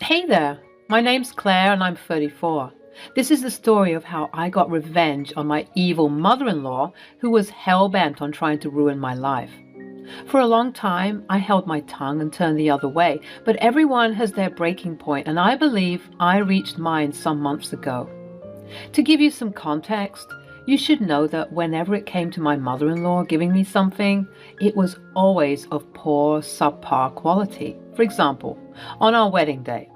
Hey there, my name's Claire and I'm 34. This is the story of how I got revenge on my evil mother-in-law who was hell-bent on trying to ruin my life. For a long time, I held my tongue and turned the other way, but everyone has their breaking point, and I believe I reached mine some months ago. To give you some context, you should know that whenever it came to my mother-in-law giving me something, it was always of poor, subpar quality. For example, on our wedding day,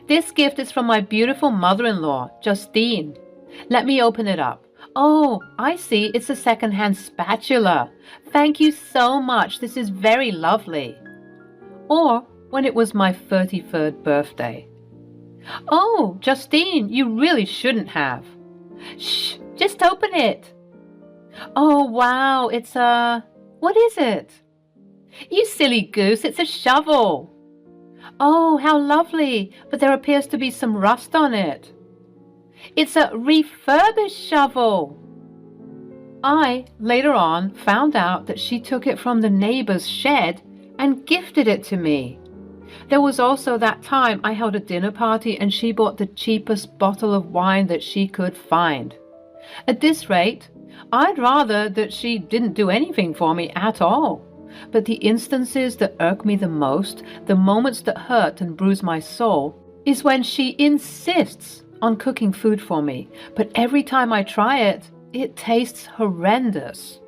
"This gift is from my beautiful mother-in-law, Justine. Let me open it up. Oh, I see, it's a second-hand spatula. Thank you so much, this is very lovely." Or when it was my 33rd birthday. "Oh, Justine, you really shouldn't have." "Shh, just open it." "Oh, wow, it's what is it?" "You silly goose, it's a shovel." "Oh, how lovely, but there appears to be some rust on it." "It's a refurbished shovel." I, later on, found out that she took it from the neighbor's shed and gifted it to me. There was also that time I held a dinner party and she bought the cheapest bottle of wine that she could find. At this rate, I'd rather that she didn't do anything for me at all. But the instances that irk me the most, the moments that hurt and bruise my soul, is when she insists on cooking food for me, but every time I try it, it tastes horrendous.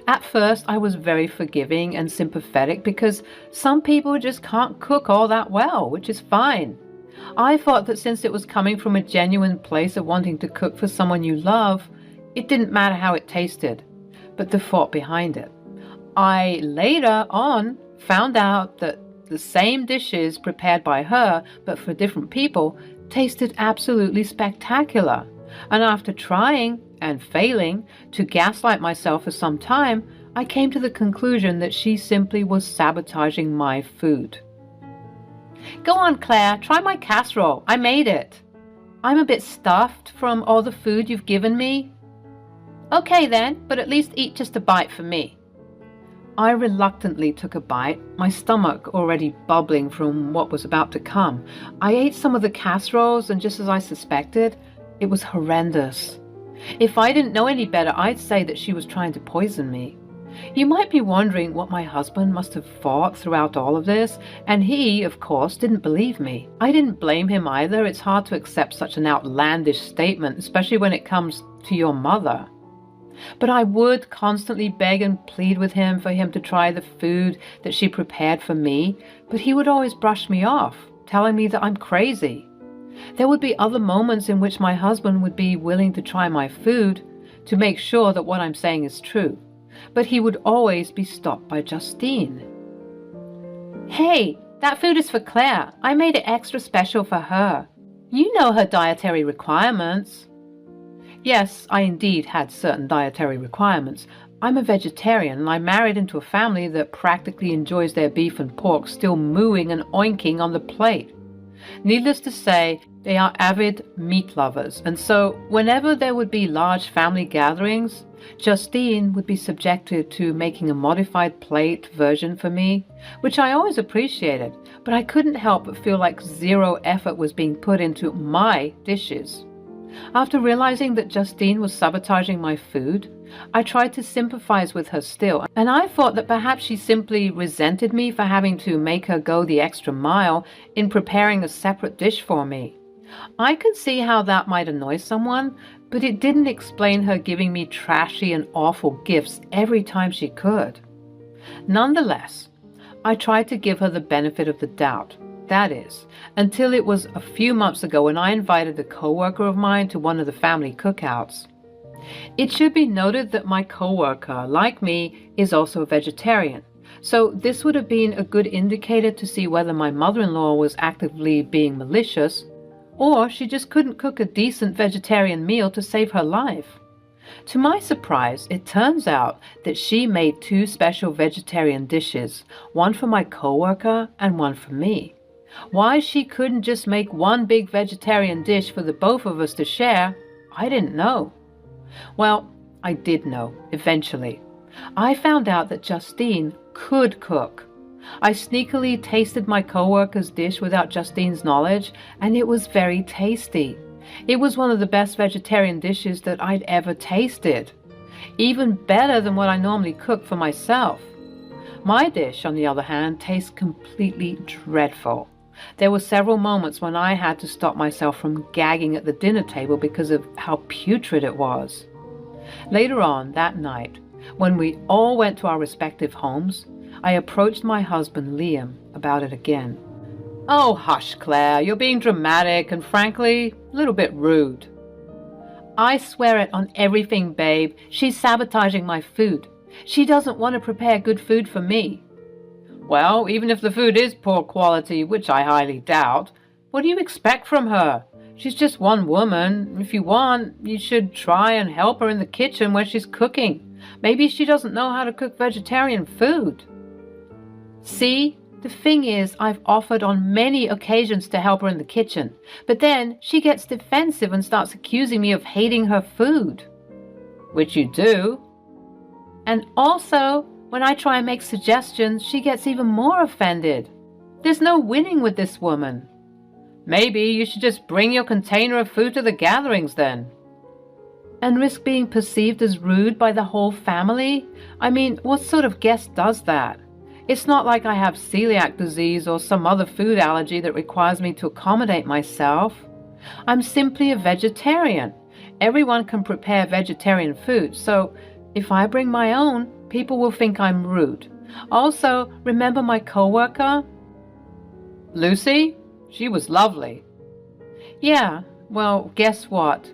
At first, I was very forgiving and sympathetic because some people just can't cook all that well, which is fine. I thought that since it was coming from a genuine place of wanting to cook for someone you love, it didn't matter how it tasted, but the thought behind it. I later on found out that the same dishes prepared by her, but for different people, tasted absolutely spectacular. And after trying and failing to gaslight myself for some time, I came to the conclusion that she simply was sabotaging my food. "Go on, Claire, try my casserole. I made it." "I'm a bit stuffed from all the food you've given me." "Okay then, but at least eat just a bite for me." I reluctantly took a bite, my stomach already bubbling from what was about to come. I ate some of the casseroles, and just as I suspected, it was horrendous. If I didn't know any better, I'd say that she was trying to poison me. You might be wondering what my husband must have thought throughout all of this, and he, of course, didn't believe me. I didn't blame him either. It's hard to accept such an outlandish statement, especially when it comes to your mother. But I would constantly beg and plead with him for him to try the food that she prepared for me, but he would always brush me off, telling me that I'm crazy. There would be other moments in which my husband would be willing to try my food to make sure that what I'm saying is true, but he would always be stopped by Justine. "Hey, that food is for Claire. I made it extra special for her. You know her dietary requirements." Yes, I indeed had certain dietary requirements. I'm a vegetarian and I married into a family that practically enjoys their beef and pork still mooing and oinking on the plate. Needless to say, they are avid meat lovers, and so whenever there would be large family gatherings, Justine would be subjected to making a modified plate version for me, which I always appreciated, but I couldn't help but feel like zero effort was being put into my dishes. After realizing that Justine was sabotaging my food, I tried to sympathize with her still, and I thought that perhaps she simply resented me for having to make her go the extra mile in preparing a separate dish for me. I could see how that might annoy someone, but it didn't explain her giving me trashy and awful gifts every time she could. Nonetheless, I tried to give her the benefit of the doubt. That is, until it was a few months ago when I invited a coworker of mine to one of the family cookouts. It should be noted that my coworker, like me, is also a vegetarian, so this would have been a good indicator to see whether my mother-in-law was actively being malicious, or she just couldn't cook a decent vegetarian meal to save her life. To my surprise, it turns out that she made two special vegetarian dishes, one for my coworker and one for me. Why she couldn't just make one big vegetarian dish for the both of us to share, I didn't know. Well, I did know, eventually. I found out that Justine could cook. I sneakily tasted my coworker's dish without Justine's knowledge, and it was very tasty. It was one of the best vegetarian dishes that I'd ever tasted. Even better than what I normally cook for myself. My dish, on the other hand, tastes completely dreadful. There were several moments when I had to stop myself from gagging at the dinner table because of how putrid it was. Later on that night, when we all went to our respective homes, I approached my husband Liam about it again. "Oh, hush, Claire, you're being dramatic and frankly, a little bit rude." "I swear it on everything, babe. She's sabotaging my food. She doesn't want to prepare good food for me." "Well, even if the food is poor quality, which I highly doubt, what do you expect from her? She's just one woman. If you want, you should try and help her in the kitchen when she's cooking. Maybe she doesn't know how to cook vegetarian food." "See, the thing is, I've offered on many occasions to help her in the kitchen, but then she gets defensive and starts accusing me of hating her food." "Which you do." "And also, when I try and make suggestions, she gets even more offended. There's no winning with this woman." "Maybe you should just bring your container of food to the gatherings then." "And risk being perceived as rude by the whole family? I mean, what sort of guest does that? It's not like I have celiac disease or some other food allergy that requires me to accommodate myself. I'm simply a vegetarian. Everyone can prepare vegetarian food, so if I bring my own, people will think I'm rude. Also, remember my coworker? Lucy? She was lovely." "Yeah, well, guess what?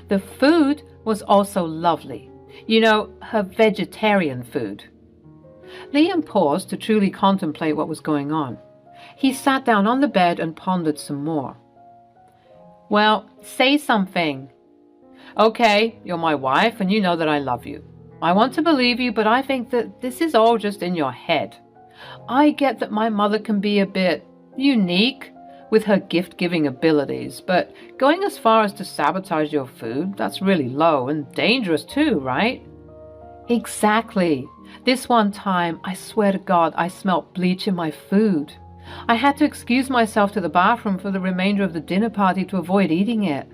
The food was also lovely. You know, her vegetarian food." Liam paused to truly contemplate what was going on. He sat down on the bed and pondered some more. "Well, say something." "Okay, you're my wife and you know that I love you. I want to believe you, but I think that this is all just in your head. I get that my mother can be a bit unique with her gift-giving abilities, but going as far as to sabotage your food, that's really low and dangerous too, right?" "Exactly. This one time, I swear to God, I smelt bleach in my food. I had to excuse myself to the bathroom for the remainder of the dinner party to avoid eating it."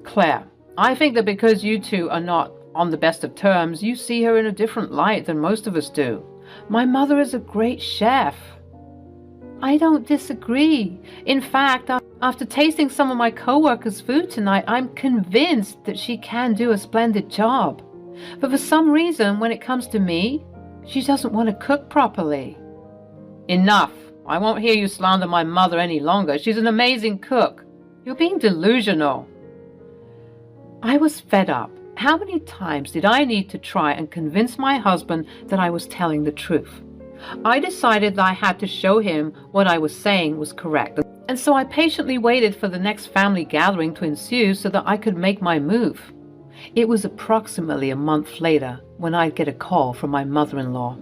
"Claire, I think that because you two are not on the best of terms, you see her in a different light than most of us do. My mother is a great chef." "I don't disagree. In fact, after tasting some of my coworkers' food tonight, I'm convinced that she can do a splendid job. But for some reason, when it comes to me, she doesn't want to cook properly." "Enough. I won't hear you slander my mother any longer. She's an amazing cook. You're being delusional." I was fed up. How many times did I need to try and convince my husband that I was telling the truth? I decided that I had to show him what I was saying was correct, and so I patiently waited for the next family gathering to ensue so that I could make my move. It was approximately a month later when I'd get a call from my mother-in-law.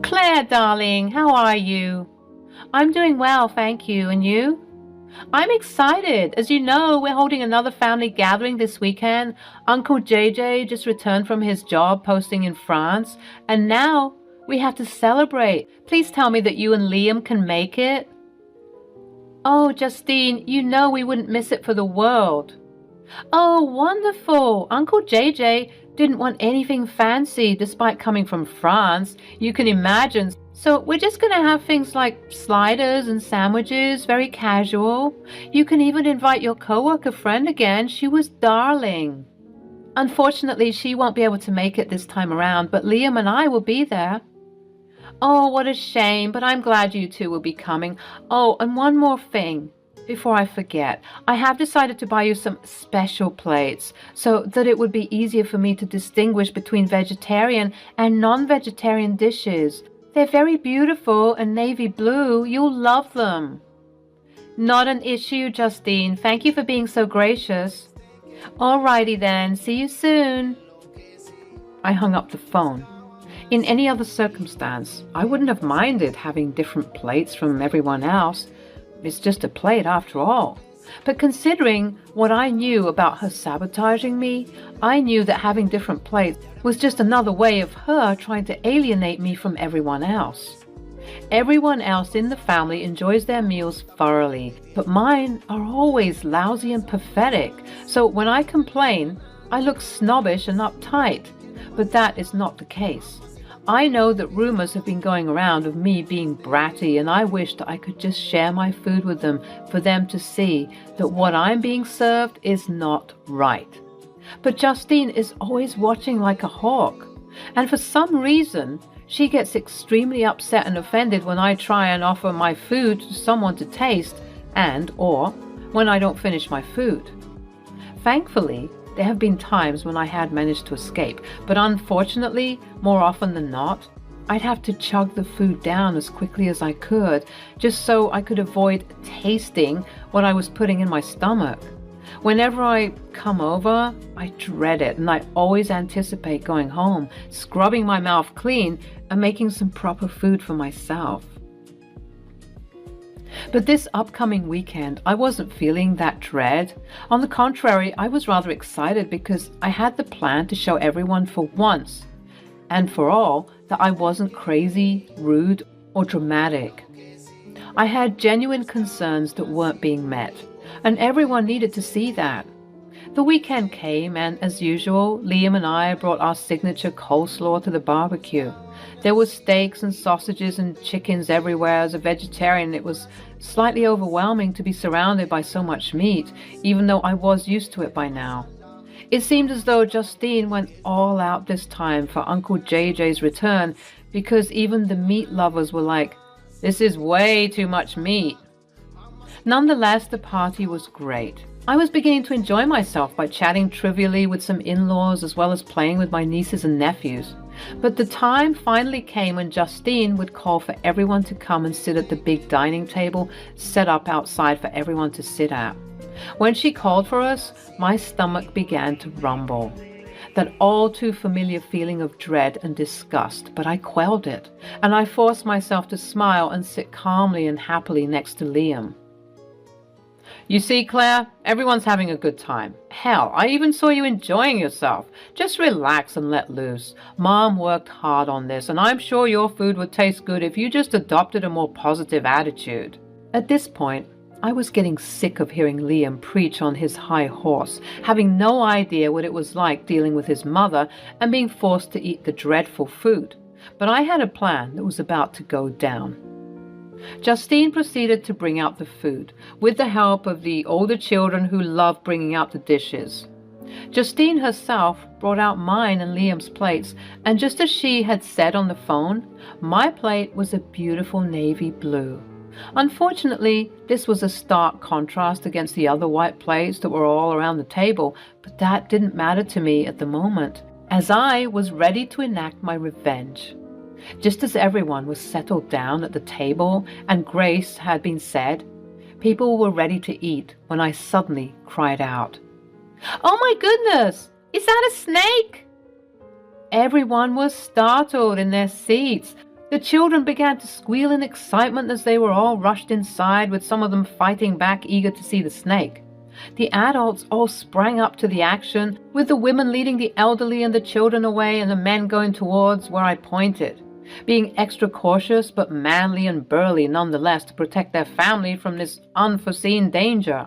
"Claire, darling, how are you?" "I'm doing well, thank you. And you?" "I'm excited. As you know, we're holding another family gathering this weekend. Uncle JJ just returned from his job posting in France, and now we have to celebrate. Please tell me that you and Liam can make it." "Oh, Justine, you know we wouldn't miss it for the world." "Oh, wonderful. Uncle JJ didn't want anything fancy despite coming from France. You can imagine. So we're just going to have things like sliders and sandwiches, very casual. You can even invite your coworker friend again. She was darling. Unfortunately, she won't be able to make it this time around, but Liam and I will be there." "Oh, what a shame, but I'm glad you two will be coming. Oh, and one more thing. Before I forget, I have decided to buy you some special plates so that it would be easier for me to distinguish between vegetarian and non-vegetarian dishes. They're very beautiful and navy blue. You'll love them." "Not an issue, Justine. Thank you for being so gracious." "Alrighty then. See you soon." I hung up the phone. In any other circumstance, I wouldn't have minded having different plates from everyone else. It's just a plate after all. But considering what I knew about her sabotaging me, I knew that having different plates was just another way of her trying to alienate me from everyone else. Everyone else in the family enjoys their meals thoroughly, but mine are always lousy and pathetic. So when I complain, I look snobbish and uptight. But that is not the case. I know that rumors have been going around of me being bratty, and I wish that I could just share my food with them for them to see that what I'm being served is not right. But Justine is always watching like a hawk, and for some reason, she gets extremely upset and offended when I try and offer my food to someone to taste or when I don't finish my food. Thankfully, there have been times when I had managed to escape, but unfortunately, more often than not, I'd have to chug the food down as quickly as I could, just so I could avoid tasting what I was putting in my stomach. Whenever I come over, I dread it, and I always anticipate going home, scrubbing my mouth clean, and making some proper food for myself. But this upcoming weekend, I wasn't feeling that dread. On the contrary, I was rather excited because I had the plan to show everyone for once and for all that I wasn't crazy, rude, or dramatic. I had genuine concerns that weren't being met, and everyone needed to see that. The weekend came, and as usual, Liam and I brought our signature coleslaw to the barbecue. There were steaks and sausages and chickens everywhere. As a vegetarian, it was slightly overwhelming to be surrounded by so much meat, even though I was used to it by now. It seemed as though Justine went all out this time for Uncle JJ's return, because even the meat lovers were like, "This is way too much meat." Nonetheless, the party was great. I was beginning to enjoy myself by chatting trivially with some in-laws as well as playing with my nieces and nephews. But the time finally came when Justine would call for everyone to come and sit at the big dining table set up outside for everyone to sit at. When she called for us, my stomach began to rumble. That all too familiar feeling of dread and disgust, but I quelled it, and I forced myself to smile and sit calmly and happily next to Liam. "You see, Claire, everyone's having a good time. Hell, I even saw you enjoying yourself. Just relax and let loose. Mom worked hard on this, and I'm sure your food would taste good if you just adopted a more positive attitude." At this point, I was getting sick of hearing Liam preach on his high horse, having no idea what it was like dealing with his mother and being forced to eat the dreadful food. But I had a plan that was about to go down. Justine proceeded to bring out the food, with the help of the older children who loved bringing out the dishes. Justine herself brought out mine and Liam's plates, and just as she had said on the phone, my plate was a beautiful navy blue. Unfortunately, this was a stark contrast against the other white plates that were all around the table, but that didn't matter to me at the moment, as I was ready to enact my revenge. Just as everyone was settled down at the table and grace had been said, people were ready to eat when I suddenly cried out, "Oh my goodness! Is that a snake?" Everyone was startled in their seats. The children began to squeal in excitement as they were all rushed inside, with some of them fighting back, eager to see the snake. The adults all sprang up to the action, with the women leading the elderly and the children away and the men going towards where I pointed, being extra cautious but manly and burly nonetheless to protect their family from this unforeseen danger.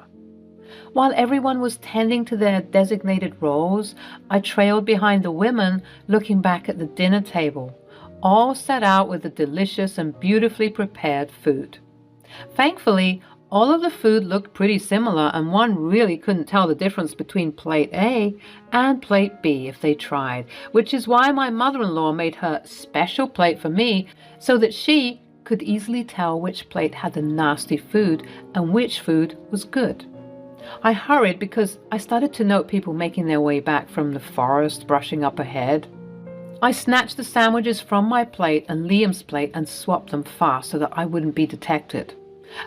While everyone was tending to their designated roles, I trailed behind the women, looking back at the dinner table, all set out with the delicious and beautifully prepared food. Thankfully, all of the food looked pretty similar, and one really couldn't tell the difference between plate A and plate B if they tried, which is why my mother-in-law made her special plate for me so that she could easily tell which plate had the nasty food and which food was good. I hurried because I started to note people making their way back from the forest, brushing up ahead. I snatched the sandwiches from my plate and Liam's plate and swapped them fast so that I wouldn't be detected.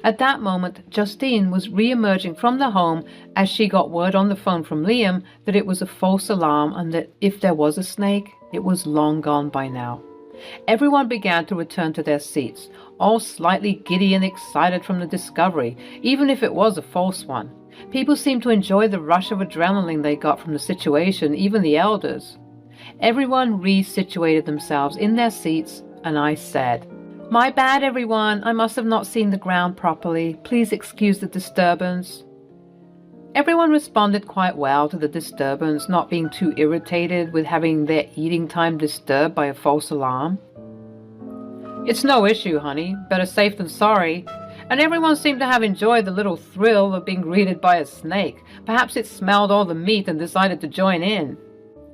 At that moment, Justine was re-emerging from the home as she got word on the phone from Liam that it was a false alarm and that if there was a snake, it was long gone by now. Everyone began to return to their seats, all slightly giddy and excited from the discovery, even if it was a false one. People seemed to enjoy the rush of adrenaline they got from the situation, even the elders. Everyone re-situated themselves in their seats, and I said, My bad, everyone. I must have not seen the ground properly. Please excuse the disturbance. Everyone responded quite well to the disturbance, not being too irritated with having their eating time disturbed by a false alarm. It's no issue, honey. Better safe than sorry. And everyone seemed to have enjoyed the little thrill of being greeted by a snake. Perhaps it smelled all the meat and decided to join in.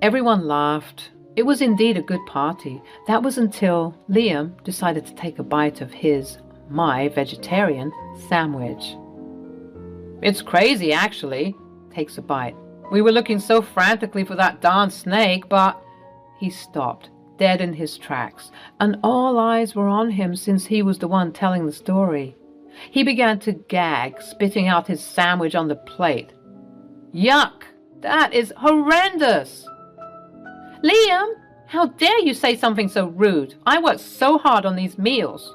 Everyone laughed. It was indeed a good party. That was until Liam decided to take a bite of my vegetarian sandwich. It's crazy, actually. Takes a bite. We were looking so frantically for that darn snake, but... He stopped, dead in his tracks, and all eyes were on him since he was the one telling the story. He began to gag, spitting out his sandwich on the plate. Yuck! That is horrendous! Liam, how dare you say something so rude? I worked so hard on these meals.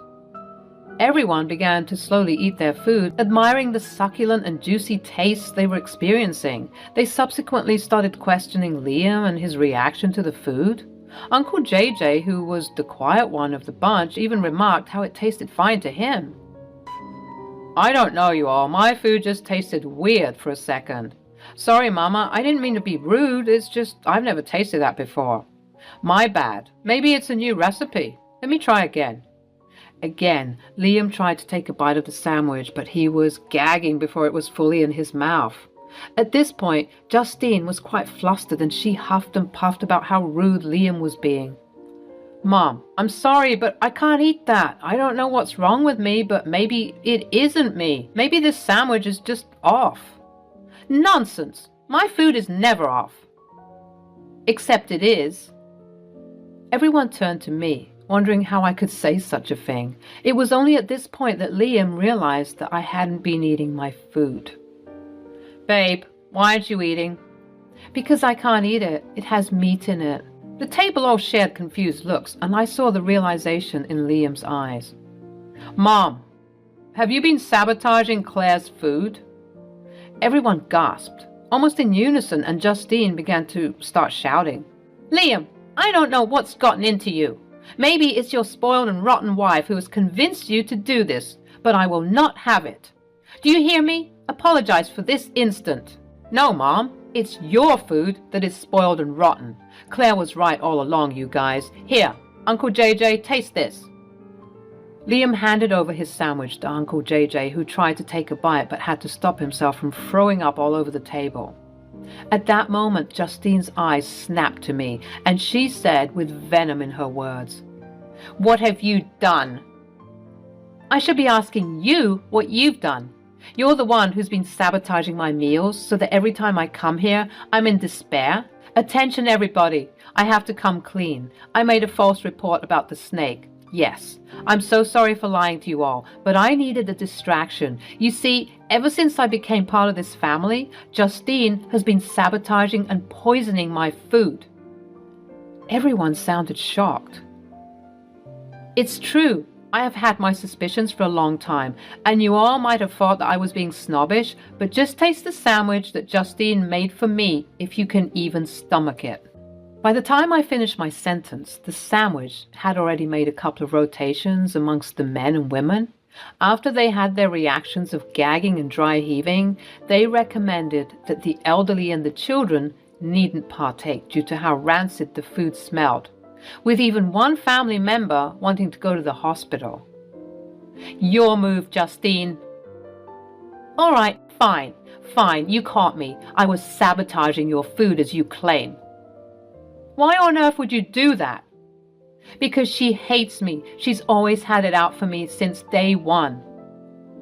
Everyone began to slowly eat their food, admiring the succulent and juicy tastes they were experiencing. They subsequently started questioning Liam and his reaction to the food. Uncle JJ, who was the quiet one of the bunch, even remarked how it tasted fine to him. I don't know, you all. My food just tasted weird for a second. Sorry, Mama, I didn't mean to be rude. It's just I've never tasted that before. My bad. Maybe it's a new recipe. Let me try again. Again, Liam tried to take a bite of the sandwich, but he was gagging before it was fully in his mouth. At this point, Justine was quite flustered and she huffed and puffed about how rude Liam was being. Mom, I'm sorry, but I can't eat that. I don't know what's wrong with me, but maybe it isn't me. Maybe this sandwich is just off. Nonsense! My food is never off. Except it is. Everyone turned to me, wondering how I could say such a thing. It was only at this point that Liam realized that I hadn't been eating my food. Babe, why aren't you eating? Because I can't eat it. It has meat in it. The table all shared confused looks, and I saw the realization in Liam's eyes. Mom, have you been sabotaging Claire's food? Everyone gasped, almost in unison, and Justine began to start shouting. Liam, I don't know what's gotten into you. Maybe it's your spoiled and rotten wife who has convinced you to do this, but I will not have it. Do you hear me? Apologize for this instant. No, Mom, it's your food that is spoiled and rotten. Claire was right all along, you guys. Here, Uncle JJ, taste this. Liam handed over his sandwich to Uncle JJ, who tried to take a bite but had to stop himself from throwing up all over the table. At that moment, Justine's eyes snapped to me, and she said with venom in her words, What have you done? I should be asking you what you've done. You're the one who's been sabotaging my meals so that every time I come here, I'm in despair. Attention, everybody. I have to come clean. I made a false report about the snake. Yes, I'm so sorry for lying to you all, but I needed a distraction. You see, ever since I became part of this family, Justine has been sabotaging and poisoning my food. Everyone sounded shocked. It's true. I have had my suspicions for a long time, and you all might have thought that I was being snobbish, but just taste the sandwich that Justine made for me if you can even stomach it. By the time I finished my sentence, the sandwich had already made a couple of rotations amongst the men and women. After they had their reactions of gagging and dry heaving, they recommended that the elderly and the children needn't partake due to how rancid the food smelled, with even one family member wanting to go to the hospital. Your move, Justine. All right, fine, you caught me. I was sabotaging your food as you claim. Why on earth would you do that? Because she hates me. She's always had it out for me since day one.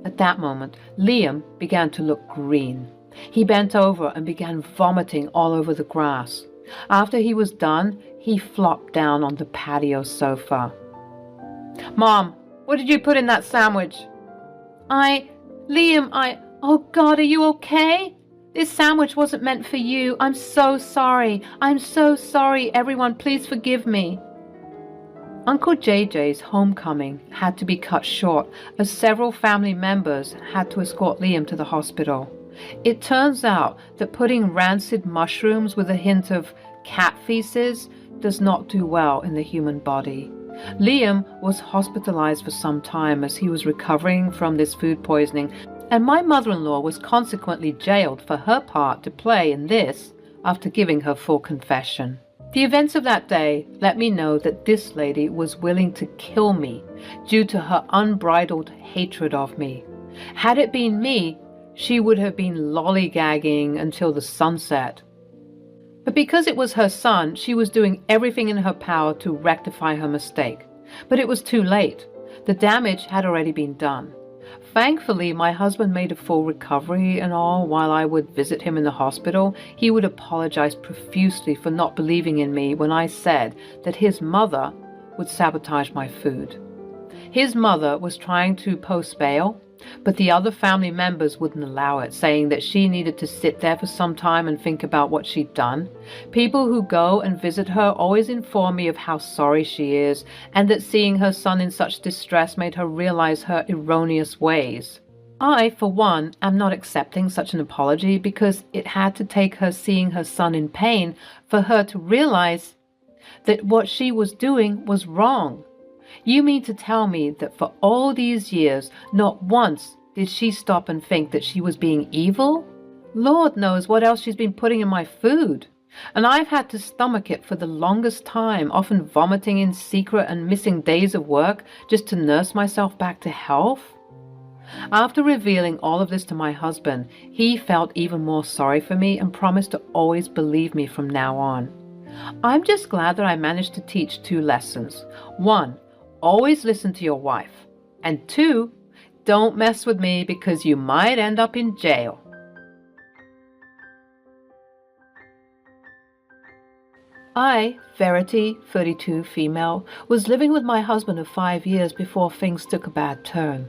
At that moment, Liam began to look green. He bent over and began vomiting all over the grass. After he was done, he flopped down on the patio sofa. Mom, what did you put in that sandwich? Liam, oh God, are you okay? This sandwich wasn't meant for you. I'm so sorry. I'm so sorry. Everyone, please forgive me. Uncle JJ's homecoming had to be cut short as several family members had to escort Liam to the hospital. It turns out that putting rancid mushrooms with a hint of cat feces does not do well in the human body. Liam was hospitalized for some time as he was recovering from this food poisoning, and my mother-in-law was consequently jailed for her part to play in this after giving her full confession. The events of that day let me know that this lady was willing to kill me due to her unbridled hatred of me. Had it been me, she would have been lollygagging until the sunset. But because it was her son, she was doing everything in her power to rectify her mistake. But it was too late. The damage had already been done. Thankfully, my husband made a full recovery and all. While I would visit him in the hospital, he would apologize profusely for not believing in me when I said that his mother would sabotage my food. His mother was trying to post bail, but the other family members wouldn't allow it, saying that she needed to sit there for some time and think about what she'd done. People who go and visit her always inform me of how sorry she is, and that seeing her son in such distress made her realize her erroneous ways. I, for one, am not accepting such an apology because it had to take her seeing her son in pain for her to realize that what she was doing was wrong. You mean to tell me that for all these years, not once did she stop and think that she was being evil? Lord knows what else she's been putting in my food. And I've had to stomach it for the longest time, often vomiting in secret and missing days of work just to nurse myself back to health. After revealing all of this to my husband, he felt even more sorry for me and promised to always believe me from now on. I'm just glad that I managed to teach 2 lessons. 1, always listen to your wife. And 2, don't mess with me because you might end up in jail. I, Verity, 32, female, was living with my husband of 5 years before things took a bad turn.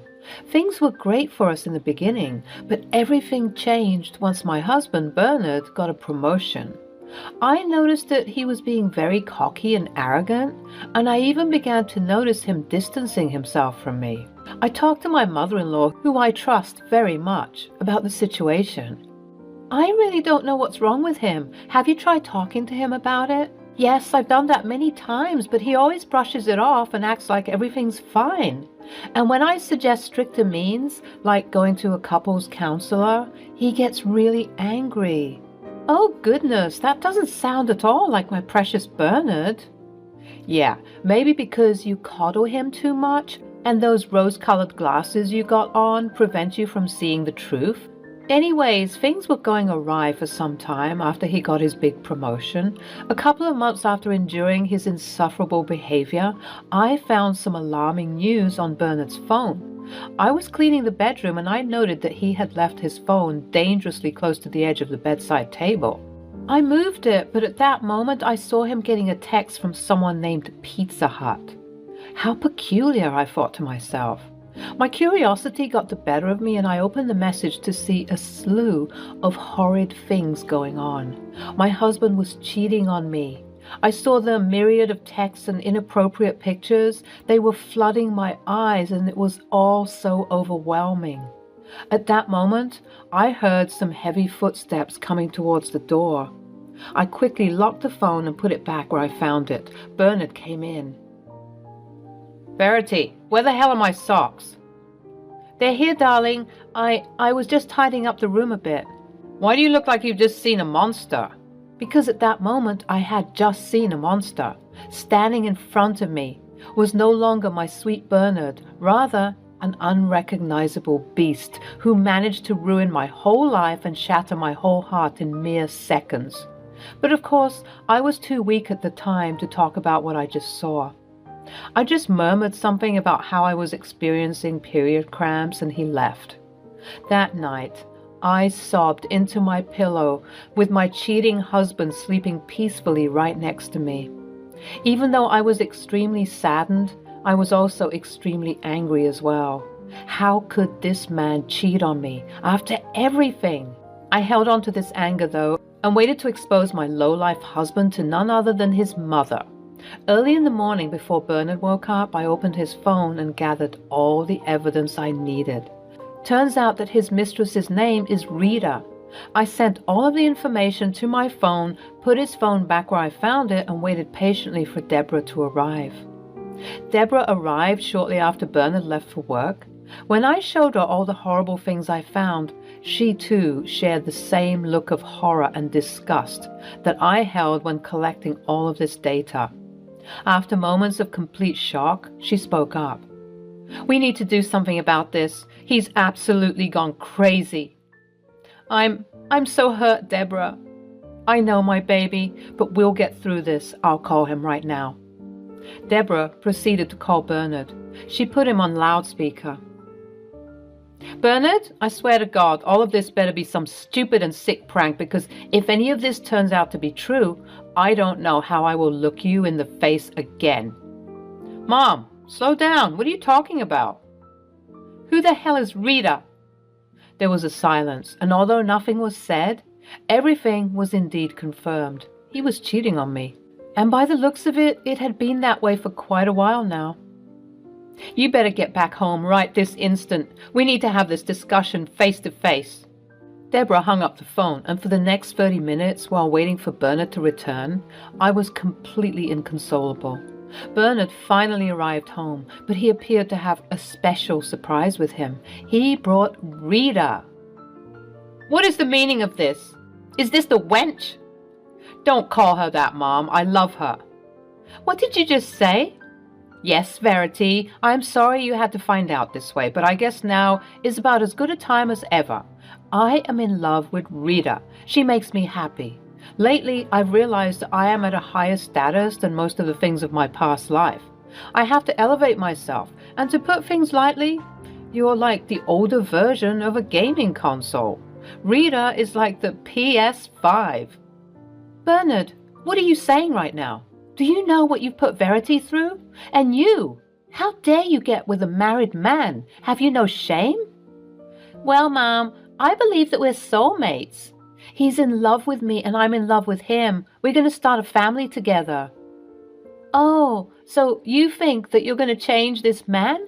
Things were great for us in the beginning, but everything changed once my husband, Bernard, got a promotion. I noticed that he was being very cocky and arrogant, and I even began to notice him distancing himself from me. I talked to my mother-in-law, who I trust very much, about the situation. I really don't know what's wrong with him. Have you tried talking to him about it? Yes, I've done that many times, but he always brushes it off and acts like everything's fine. And when I suggest stricter means, like going to a couples counselor, he gets really angry. Oh goodness, that doesn't sound at all like my precious Bernard. Yeah, maybe because you coddle him too much and those rose-colored glasses you got on prevent you from seeing the truth. Anyways, things were going awry for some time after he got his big promotion. A couple of months after enduring his insufferable behavior, I found some alarming news on Bernard's phone. I was cleaning the bedroom and I noted that he had left his phone dangerously close to the edge of the bedside table. I moved it, but at that moment I saw him getting a text from someone named Pizza Hut. How peculiar, I thought to myself. My curiosity got the better of me and I opened the message to see a slew of horrid things going on. My husband was cheating on me. I saw the myriad of texts and inappropriate pictures. They were flooding my eyes and it was all so overwhelming. At that moment, I heard some heavy footsteps coming towards the door. I quickly locked the phone and put it back where I found it. Bernard came in. Verity, where the hell are my socks? They're here, darling. I was just tidying up the room a bit. Why do you look like you've just seen a monster? Because at that moment I had just seen a monster. Standing in front of me was no longer my sweet Bernard, rather an unrecognizable beast who managed to ruin my whole life and shatter my whole heart in mere seconds. But of course, I was too weak at the time to talk about what I just saw. I just murmured something about how I was experiencing period cramps and he left. That night, I sobbed into my pillow with my cheating husband sleeping peacefully right next to me. Even though I was extremely saddened, I was also extremely angry as well. How could this man cheat on me after everything? I held on to this anger though and waited to expose my low-life husband to none other than his mother. Early in the morning before Bernard woke up, I opened his phone and gathered all the evidence I needed. Turns out that his mistress's name is Rita. I sent all of the information to my phone, put his phone back where I found it, and waited patiently for Deborah to arrive. Deborah arrived shortly after Bernard left for work. When I showed her all the horrible things I found, she too shared the same look of horror and disgust that I held when collecting all of this data. After moments of complete shock, she spoke up. "We need to do something about this. He's absolutely gone crazy." I'm so hurt, Deborah. "I know, my baby, but we'll get through this. I'll call him right now." Deborah proceeded to call Bernard. She put him on loudspeaker. "Bernard, I swear to God, all of this better be some stupid and sick prank, because if any of this turns out to be true, I don't know how I will look you in the face again." "Mom, slow down. What are you talking about?" "Who the hell is Rita?" There was a silence, and although nothing was said, everything was indeed confirmed. He was cheating on me. And by the looks of it, it had been that way for quite a while now. "You better get back home right this instant. We need to have this discussion face to face." Deborah hung up the phone, and for the next 30 minutes, while waiting for Bernard to return, I was completely inconsolable. Bernard finally arrived home, but he appeared to have a special surprise with him. He brought Rita. "What is the meaning of this? Is this the wench?" "Don't call her that, Mom. I love her." "What did you just say?" "Yes, Verity, I'm sorry you had to find out this way, but I guess now is about as good a time as ever. I am in love with Rita. She makes me happy. Lately, I've realized that I am at a higher status than most of the things of my past life. I have to elevate myself, and to put things lightly, you're like the older version of a gaming console. Rita is like the PS5. "Bernard, what are you saying right now? Do you know what you've put Verity through? And you? How dare you get with a married man? Have you no shame?" "Well, Mom, I believe that we're soulmates. He's in love with me and I'm in love with him. We're going to start a family together." "Oh, so you think that you're going to change this man?"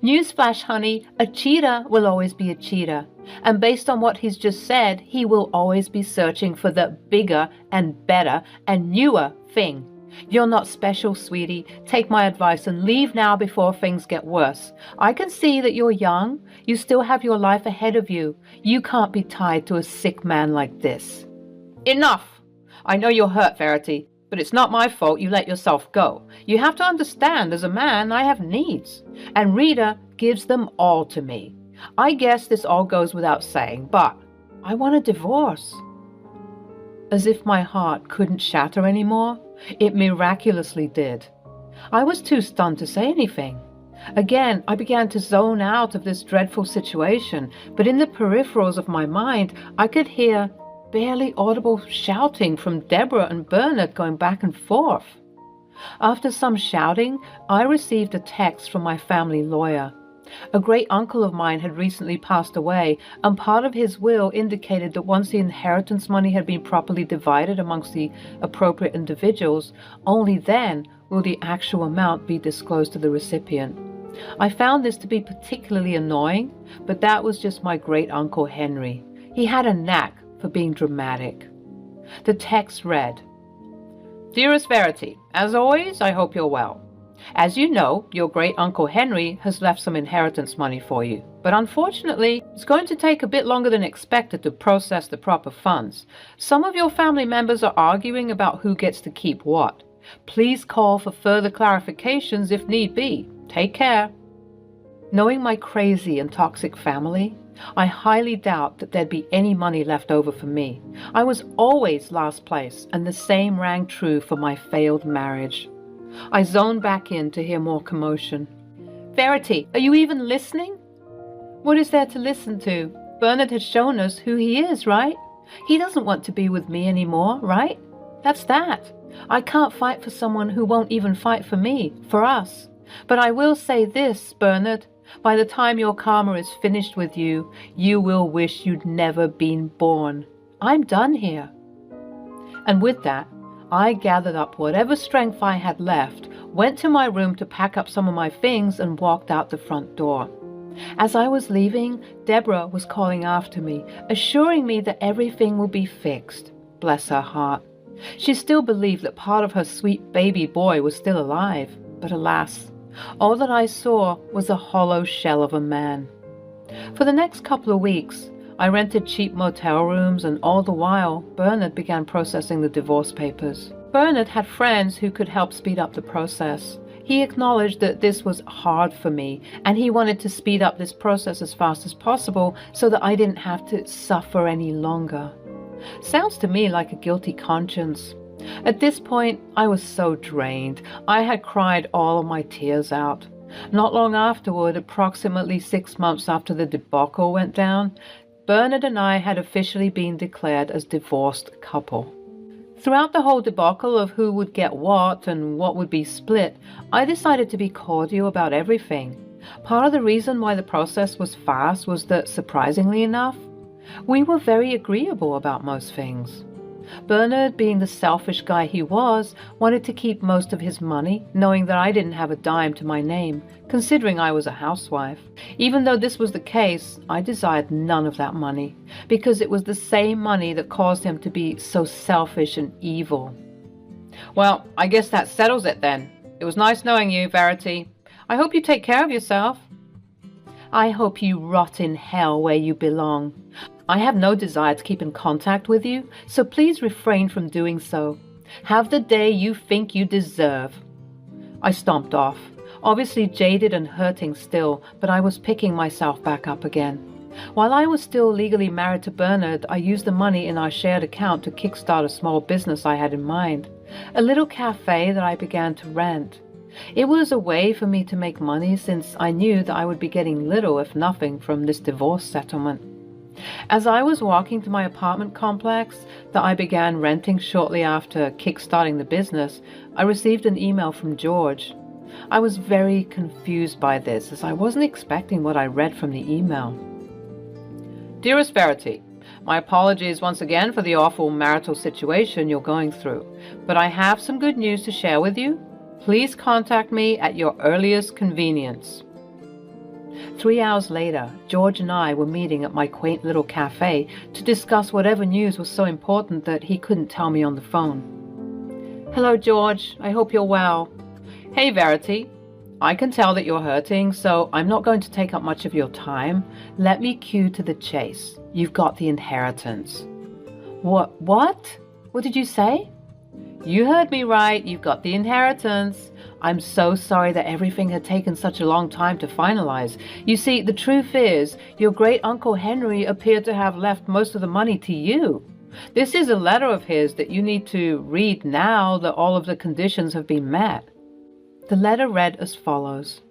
"Newsflash, honey, a cheater will always be a cheater. And based on what he's just said, he will always be searching for the bigger and better and newer thing. You're not special, sweetie. Take my advice and leave now before things get worse. I can see that you're young. You still have your life ahead of you. You can't be tied to a sick man like this." "Enough! I know you're hurt, Verity, but it's not my fault you let yourself go. You have to understand, as a man, I have needs, and Rita gives them all to me. I guess this all goes without saying, but I want a divorce." As if my heart couldn't shatter anymore, it miraculously did. I was too stunned to say anything. Again, I began to zone out of this dreadful situation, but in the peripherals of my mind, I could hear barely audible shouting from Deborah and Bernard going back and forth. After some shouting, I received a text from my family lawyer. A great uncle of mine had recently passed away, and part of his will indicated that once the inheritance money had been properly divided amongst the appropriate individuals, only then will the actual amount be disclosed to the recipient. I found this to be particularly annoying, but that was just my great uncle Henry. He had a knack for being dramatic. The text read, "Dearest Verity, as always, I hope you're well. As you know, your great uncle Henry has left some inheritance money for you, but unfortunately, it's going to take a bit longer than expected to process the proper funds. Some of your family members are arguing about who gets to keep what. Please call for further clarifications if need be. Take care." Knowing my crazy and toxic family, I highly doubt that there'd be any money left over for me. I was always last place, and the same rang true for my failed marriage. I zoned back in to hear more commotion. "Verity, are you even listening?" "What is there to listen to? Bernard has shown us who he is, right? He doesn't want to be with me anymore, right? That's that. I can't fight for someone who won't even fight for me, for us. But I will say this, Bernard. By the time your karma is finished with you, you will wish you'd never been born. I'm done here." And with that, I gathered up whatever strength I had left, went to my room to pack up some of my things, and walked out the front door. As I was leaving, Deborah was calling after me, assuring me that everything will be fixed. Bless her heart. She still believed that part of her sweet baby boy was still alive. but alas, all that I saw was a hollow shell of a man. For the next couple of weeks, I rented cheap motel rooms, and all the while, Bernard began processing the divorce papers. Bernard had friends who could help speed up the process. He acknowledged that this was hard for me, and he wanted to speed up this process as fast as possible so that I didn't have to suffer any longer. Sounds to me like a guilty conscience. At this point, I was so drained. I had cried all of my tears out. Not long afterward, approximately 6 months after the debacle went down, Bernard and I had officially been declared as divorced couple. Throughout the whole debacle of who would get what and what would be split, I decided to be cordial about everything. Part of the reason why the process was fast was that, surprisingly enough, we were very agreeable about most things. Bernard, being the selfish guy he was, wanted to keep most of his money, knowing that I didn't have a dime to my name, considering I was a housewife. Even though this was the case, I desired none of that money, because it was the same money that caused him to be so selfish and evil. Well, I guess that settles it then. It was nice knowing you, Verity. I hope you take care of yourself. I hope you rot in hell where you belong. I have no desire to keep in contact with you, so please refrain from doing so. Have the day you think you deserve. I stomped off, obviously jaded and hurting still, but I was picking myself back up again. While I was still legally married to Bernard, I used the money in our shared account to kickstart a small business I had in mind, a little cafe that I began to rent. It was a way for me to make money since I knew that I would be getting little if nothing from this divorce settlement. As I was walking to my apartment complex that I began renting shortly after kickstarting the business, I received an email from George. I was very confused by this, as I wasn't expecting what I read from the email. Dearest Verity, my apologies once again for the awful marital situation you're going through, but I have some good news to share with you. Please contact me at your earliest convenience. 3 hours later, George and I were meeting at my quaint little cafe to discuss whatever news was so important that he couldn't tell me on the phone. Hello, George. I hope you're well. Hey, Verity. I can tell that you're hurting, so I'm not going to take up much of your time. Let me cue to the chase. You've got the inheritance. What? What did you say? You heard me right. You've got the inheritance. I'm so sorry that everything had taken such a long time to finalize. You see, the truth is, your great-uncle Henry appeared to have left most of the money to you. This is a letter of his that you need to read now that all of the conditions have been met. The letter read as follows.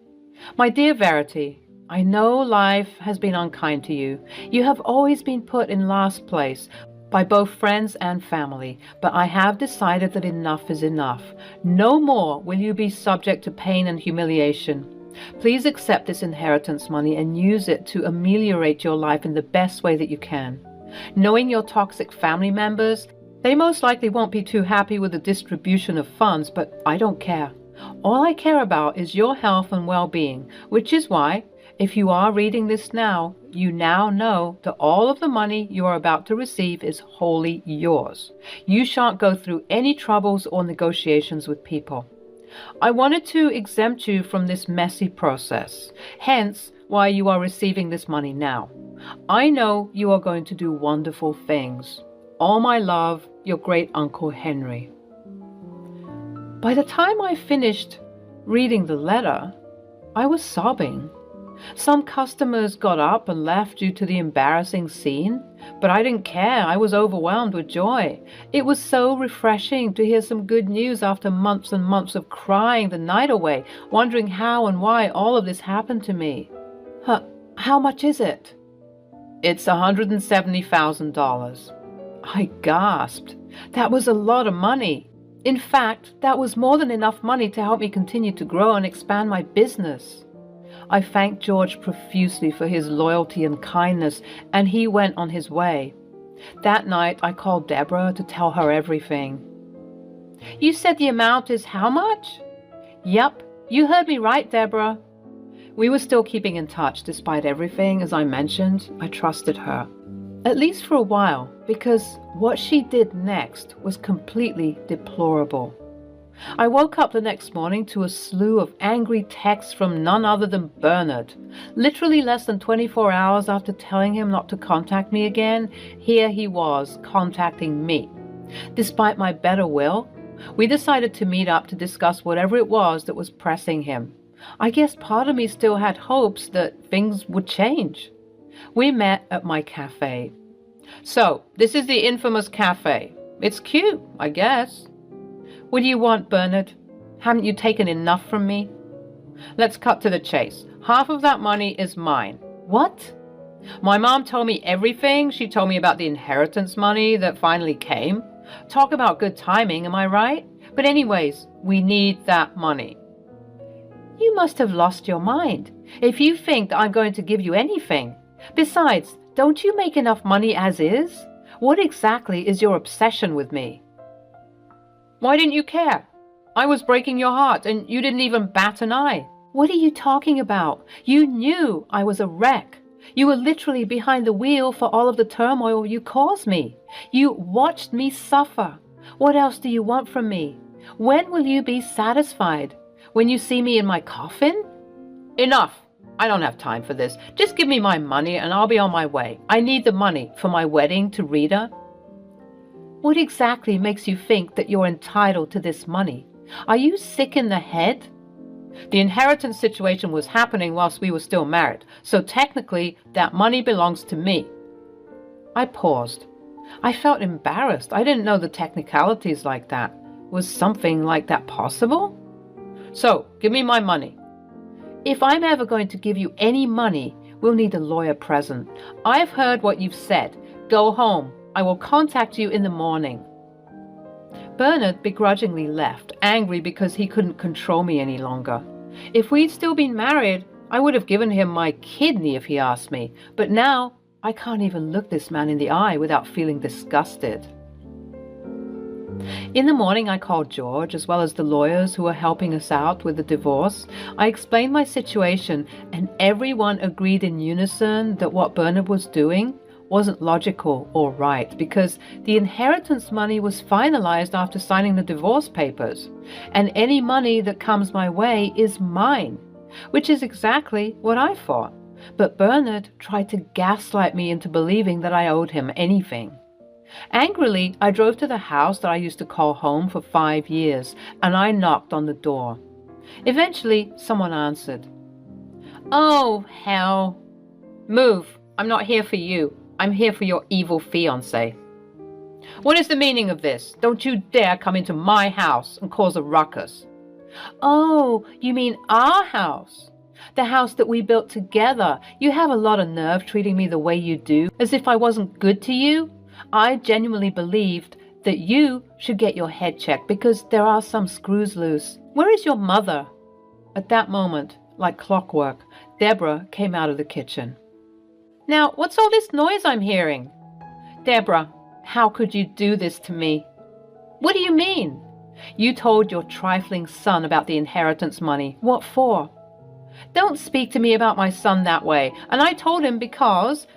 My dear Verity, I know life has been unkind to you. You have always been put in last place by both friends and family, but I have decided that enough is enough. No more will you be subject to pain and humiliation. Please accept this inheritance money and use it to ameliorate your life in the best way that you can. Knowing your toxic family members, they most likely won't be too happy with the distribution of funds, but I don't care. All I care about is your health and well-being, which is why, if you are reading this now, you now know that all of the money you are about to receive is wholly yours. You shan't go through any troubles or negotiations with people. I wanted to exempt you from this messy process, hence why you are receiving this money now. I know you are going to do wonderful things. All my love, your great-uncle Henry. By the time I finished reading the letter, I was sobbing. Some customers got up and left due to the embarrassing scene, but I didn't care. I was overwhelmed with joy. It was so refreshing to hear some good news after months and months of crying the night away, wondering how and why all of this happened to me. How much is it? It's $170,000. I gasped. That was a lot of money. In fact, that was more than enough money to help me continue to grow and expand my business. I thanked George profusely for his loyalty and kindness, and he went on his way. That night, I called Deborah to tell her everything. You said the amount is how much? Yep, you heard me right, Deborah. We were still keeping in touch despite everything. As I mentioned, I trusted her. At least for a while, because what she did next was completely deplorable. I woke up the next morning to a slew of angry texts from none other than Bernard. Literally less than 24 hours after telling him not to contact me again, here he was contacting me. Despite my better will, we decided to meet up to discuss whatever it was that was pressing him. I guess part of me still had hopes that things would change. We met at my cafe. So, this is the infamous cafe. It's cute, I guess. What do you want, Bernard? Haven't you taken enough from me? Let's cut to the chase. Half of that money is mine. What? My mom told me everything. She told me about the inheritance money that finally came. Talk about good timing, am I right? But anyways, we need that money. You must have lost your mind if you think that I'm going to give you anything. Besides, don't you make enough money as is? What exactly is your obsession with me? Why didn't you care? I was breaking your heart and you didn't even bat an eye. What are you talking about? You knew I was a wreck. You were literally behind the wheel for all of the turmoil you caused me. You watched me suffer. What else do you want from me? When will you be satisfied? When you see me in my coffin? Enough. I don't have time for this. Just give me my money and I'll be on my way. I need the money for my wedding to Rita. What exactly makes you think that you're entitled to this money? Are you sick in the head? The inheritance situation was happening whilst we were still married, so technically that money belongs to me. I paused. I felt embarrassed. I didn't know the technicalities like that. Was something like that possible? So, give me my money. If I'm ever going to give you any money, we'll need a lawyer present. I've heard what you've said. Go home. I will contact you in the morning. Bernard begrudgingly left, angry because he couldn't control me any longer. If we'd still been married, I would have given him my kidney if he asked me, but now I can't even look this man in the eye without feeling disgusted. In the morning, I called George, as well as the lawyers who were helping us out with the divorce. I explained my situation, and everyone agreed in unison that what Bernard was doing wasn't logical or right, because the inheritance money was finalized after signing the divorce papers, and any money that comes my way is mine, which is exactly what I thought. But Bernard tried to gaslight me into believing that I owed him anything. Angrily, I drove to the house that I used to call home for 5 years, and I knocked on the door. Eventually, someone answered. Oh, hell. Move. I'm not here for you. I'm here for your evil fiancé. What is the meaning of this? Don't you dare come into my house and cause a ruckus. Oh, you mean our house? The house that we built together. You have a lot of nerve treating me the way you do, as if I wasn't good to you. I genuinely believed that you should get your head checked because there are some screws loose. Where is your mother? At that moment, like clockwork, Deborah came out of the kitchen. Now, what's all this noise I'm hearing? Deborah, how could you do this to me? What do you mean? You told your trifling son about the inheritance money. What for? Don't speak to me about my son that way. And I told him because,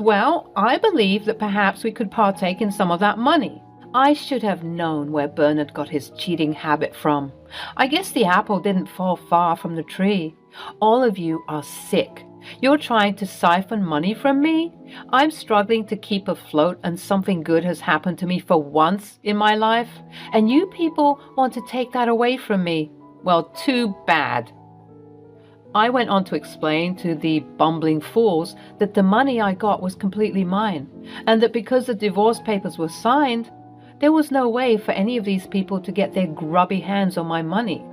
well, I believe that perhaps we could partake in some of that money. I should have known where Bernard got his cheating habit from. I guess the apple didn't fall far from the tree. All of you are sick. You're trying to siphon money from me? I'm struggling to keep afloat and something good has happened to me for once in my life, and you people want to take that away from me. Well, too bad. I went on to explain to the bumbling fools that the money I got was completely mine, and that because the divorce papers were signed, there was no way for any of these people to get their grubby hands on my money.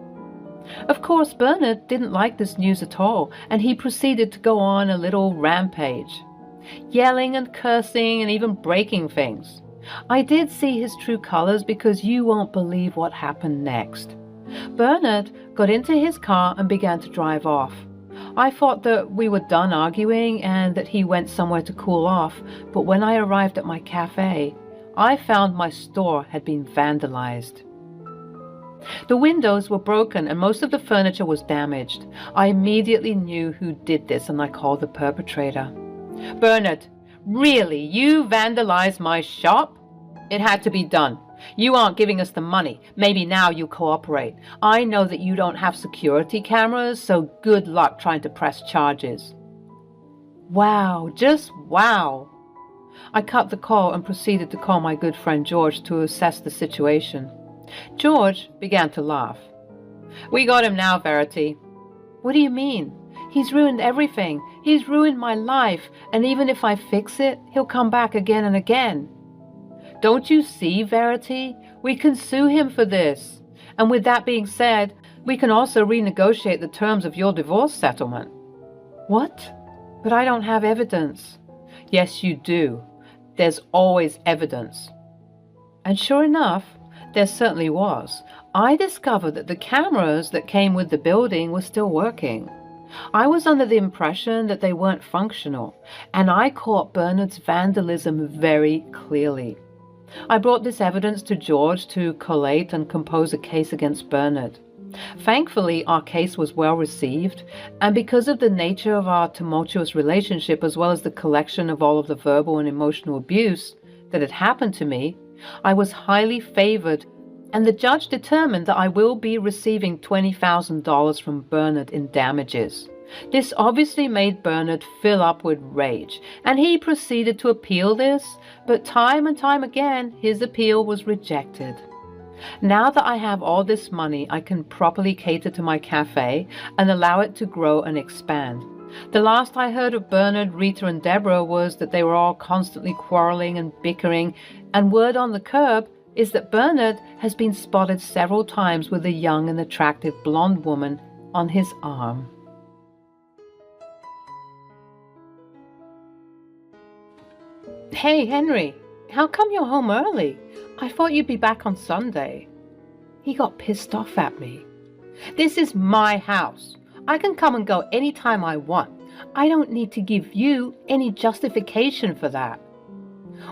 Of course, Bernard didn't like this news at all, and he proceeded to go on a little rampage, yelling and cursing and even breaking things. I did see his true colors because you won't believe what happened next. Bernard got into his car and began to drive off. I thought that we were done arguing and that he went somewhere to cool off, but when I arrived at my cafe, I found my store had been vandalized. The windows were broken and most of the furniture was damaged. I immediately knew who did this and I called the perpetrator. Bernard, really, you vandalized my shop? It had to be done. You aren't giving us the money. Maybe now you'll cooperate. I know that you don't have security cameras, so good luck trying to press charges." Wow, just wow. I cut the call and proceeded to call my good friend George to assess the situation. George began to laugh. "We got him now, Verity." "What do you mean? He's ruined everything. He's ruined my life, and even if I fix it, he'll come back again and again." "Don't you see, Verity? We can sue him for this. And with that being said, we can also renegotiate the terms of your divorce settlement." "What? But I don't have evidence." "Yes, you do. There's always evidence." And sure enough, there certainly was. I discovered that the cameras that came with the building were still working. I was under the impression that they weren't functional, and I caught Bernard's vandalism very clearly. I brought this evidence to George to collate and compose a case against Bernard. Thankfully, our case was well received, and because of the nature of our tumultuous relationship, as well as the collection of all of the verbal and emotional abuse that had happened to me, I was highly favored, and the judge determined that I will be receiving $20,000 from Bernard in damages. This obviously made Bernard fill up with rage, and he proceeded to appeal this, but time and time again his appeal was rejected. Now that I have all this money, I can properly cater to my cafe and allow it to grow and expand. The last I heard of Bernard, Rita, and Deborah was that they were all constantly quarreling and bickering, and word on the curb is that Bernard has been spotted several times with a young and attractive blonde woman on his arm. "Hey, Henry, how come you're home early? I thought you'd be back on Sunday." He got pissed off at me. "This is my house. I can come and go anytime I want. I don't need to give you any justification for that."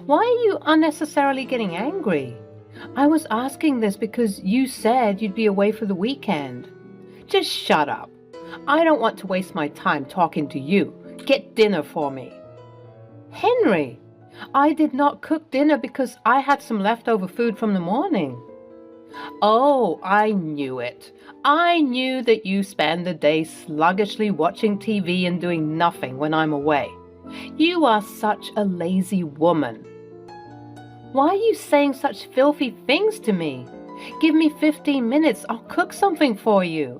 "Why are you unnecessarily getting angry?" "I was asking this because you said you'd be away for the weekend." "Just shut up. I don't want to waste my time talking to you. Get dinner for me." "Henry, I did not cook dinner because I had some leftover food from the morning." "Oh, I knew it. I knew that you spend the day sluggishly watching TV and doing nothing when I'm away. You are such a lazy woman." "Why are you saying such filthy things to me? Give me 15 minutes, I'll cook something for you."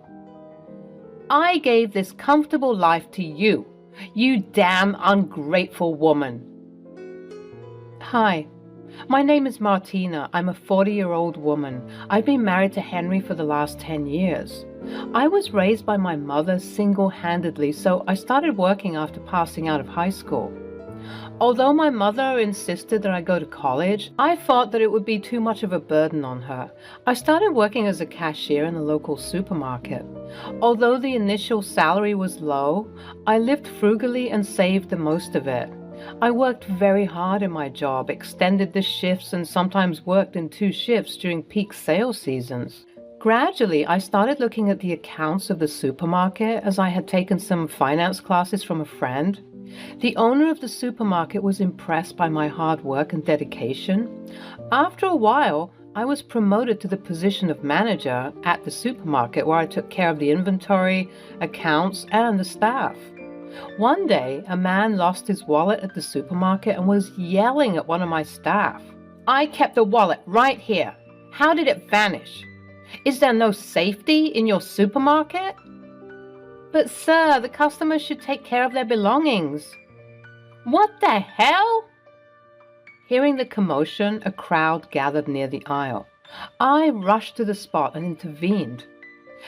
"I gave this comfortable life to you, you damn ungrateful woman." "Hi, my name is Martina. I'm a 40-year-old woman. I've been married to Henry for the last 10 years. I was raised by my mother single-handedly, so I started working after passing out of high school. Although my mother insisted that I go to college, I thought that it would be too much of a burden on her. I started working as a cashier in a local supermarket. Although the initial salary was low, I lived frugally and saved the most of it. I worked very hard in my job, extended the shifts, and sometimes worked in 2 shifts during peak sales seasons. Gradually, I started looking at the accounts of the supermarket as I had taken some finance classes from a friend. The owner of the supermarket was impressed by my hard work and dedication. After a while, I was promoted to the position of manager at the supermarket, where I took care of the inventory, accounts, and the staff. One day, a man lost his wallet at the supermarket and was yelling at one of my staff. "I kept the wallet right here. How did it vanish? Is there no safety in your supermarket?" "But sir, the customers should take care of their belongings." "What the hell?" Hearing the commotion, a crowd gathered near the aisle. I rushed to the spot and intervened.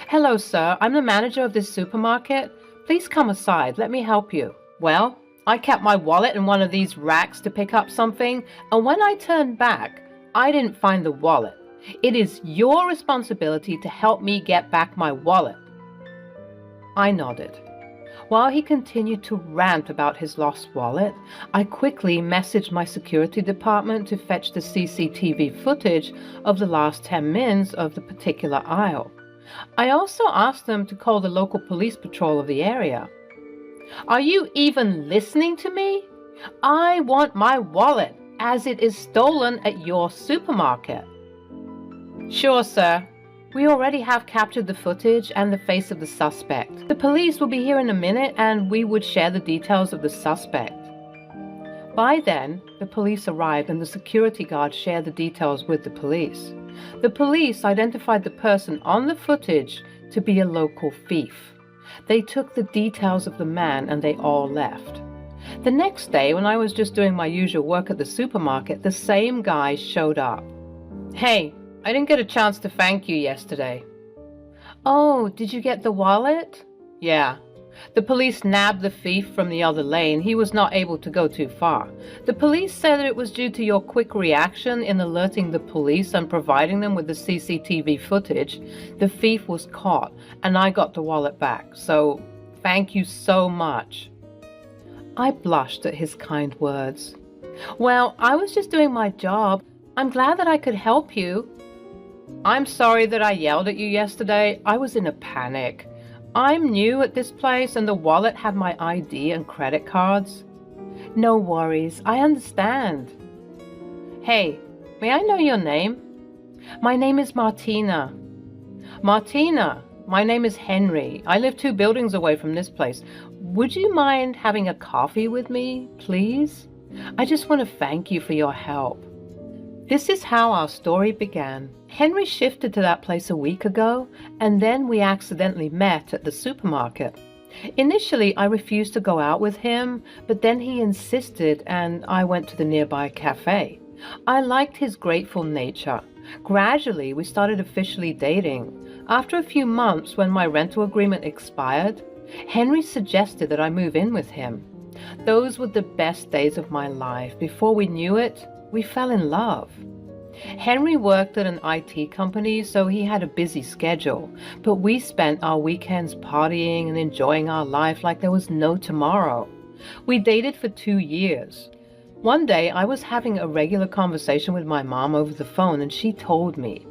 "Hello, sir. I'm the manager of this supermarket. Please come aside. Let me help you." "Well, I kept my wallet in one of these racks to pick up something, and when I turned back, I didn't find the wallet. It is your responsibility to help me get back my wallet." I nodded. While he continued to rant about his lost wallet, I quickly messaged my security department to fetch the CCTV footage of the last 10 minutes of the particular aisle. I also asked them to call the local police patrol of the area. "Are you even listening to me? I want my wallet, as it is stolen at your supermarket." Sure, sir. We already have captured the footage and the face of the suspect. The police will be here in a minute and we would share the details of the suspect. By then, the police arrived and the security guard shared the details with the police. The police identified the person on the footage to be a local thief. They took the details of the man and they all left. The next day, when I was just doing my usual work at the supermarket, the same guy showed up. Hey, I didn't get a chance to thank you yesterday. Oh, did you get the wallet? Yeah. The police nabbed the thief from the other lane. He was not able to go too far. The police said that it was due to your quick reaction in alerting the police and providing them with the CCTV footage. The thief was caught, and I got the wallet back. So, thank you so much. I blushed at his kind words. Well, I was just doing my job. I'm glad that I could help you. I'm sorry that I yelled at you yesterday. I was in a panic. I'm new at this place and the wallet had my ID and credit cards. No worries, I understand. Hey, may I know your name? My name is Martina. Martina, my name is Henry. I live 2 buildings away from this place. Would you mind having a coffee with me, please? I just want to thank you for your help. This is how our story began. Henry shifted to that place a week ago, and then we accidentally met at the supermarket. Initially, I refused to go out with him, but then he insisted and I went to the nearby cafe. I liked his grateful nature. Gradually, we started officially dating. After a few months, when my rental agreement expired, Henry suggested that I move in with him. Those were the best days of my life. Before we knew it, we fell in love. Henry worked at an IT company, so he had a busy schedule, but we spent our weekends partying and enjoying our life like there was no tomorrow. We dated for 2 years. One day, I was having a regular conversation with my mom over the phone, and she told me,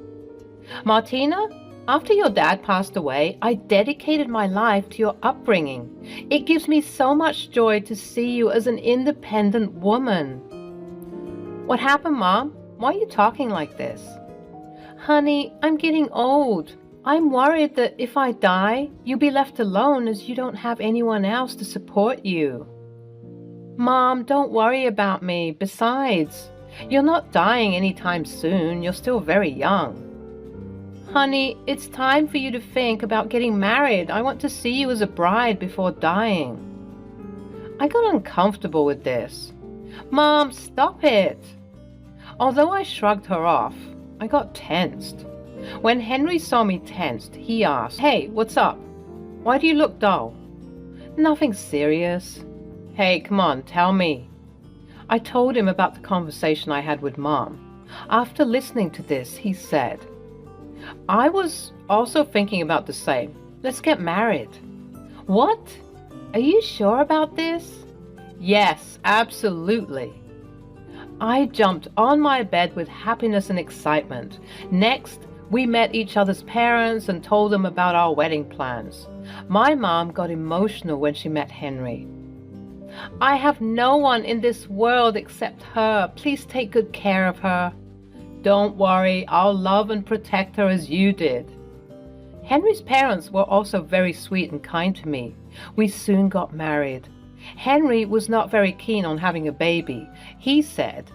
Martina, after your dad passed away, I dedicated my life to your upbringing. It gives me so much joy to see you as an independent woman. What happened, Mom? Why are you talking like this? Honey, I'm getting old. I'm worried that if I die, you'll be left alone as you don't have anyone else to support you. Mom, don't worry about me. Besides, you're not dying anytime soon. You're still very young. Honey, it's time for you to think about getting married. I want to see you as a bride before dying. I got uncomfortable with this. Mom, stop it. Although I shrugged her off, I got tensed. When Henry saw me tensed, he asked, Hey, what's up? Why do you look dull? Nothing serious. Hey, come on, tell me. I told him about the conversation I had with Mom. After listening to this, he said, I was also thinking about the same. Let's get married. What? Are you sure about this? Yes, absolutely. I jumped on my bed with happiness and excitement. Next, we met each other's parents and told them about our wedding plans. My mom got emotional when she met Henry. I have no one in this world except her. Please take good care of her. Don't worry, I'll love and protect her as you did. Henry's parents were also very sweet and kind to me. We soon got married. Henry was not very keen on having a baby. He said,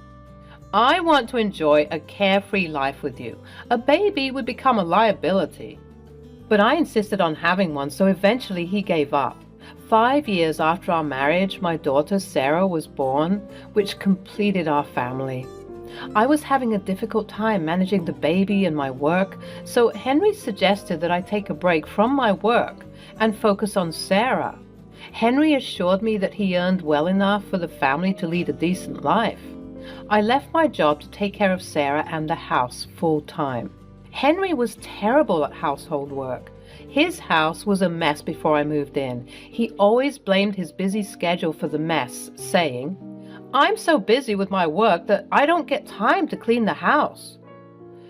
I want to enjoy a carefree life with you. A baby would become a liability. But I insisted on having one, so eventually he gave up. 5 years after our marriage, my daughter Sarah was born, which completed our family. I was having a difficult time managing the baby and my work, so Henry suggested that I take a break from my work and focus on Sarah. Henry assured me that he earned well enough for the family to lead a decent life. I left my job to take care of Sarah and the house full time. Henry was terrible at household work. His house was a mess before I moved in. He always blamed his busy schedule for the mess, saying, I'm so busy with my work that I don't get time to clean the house.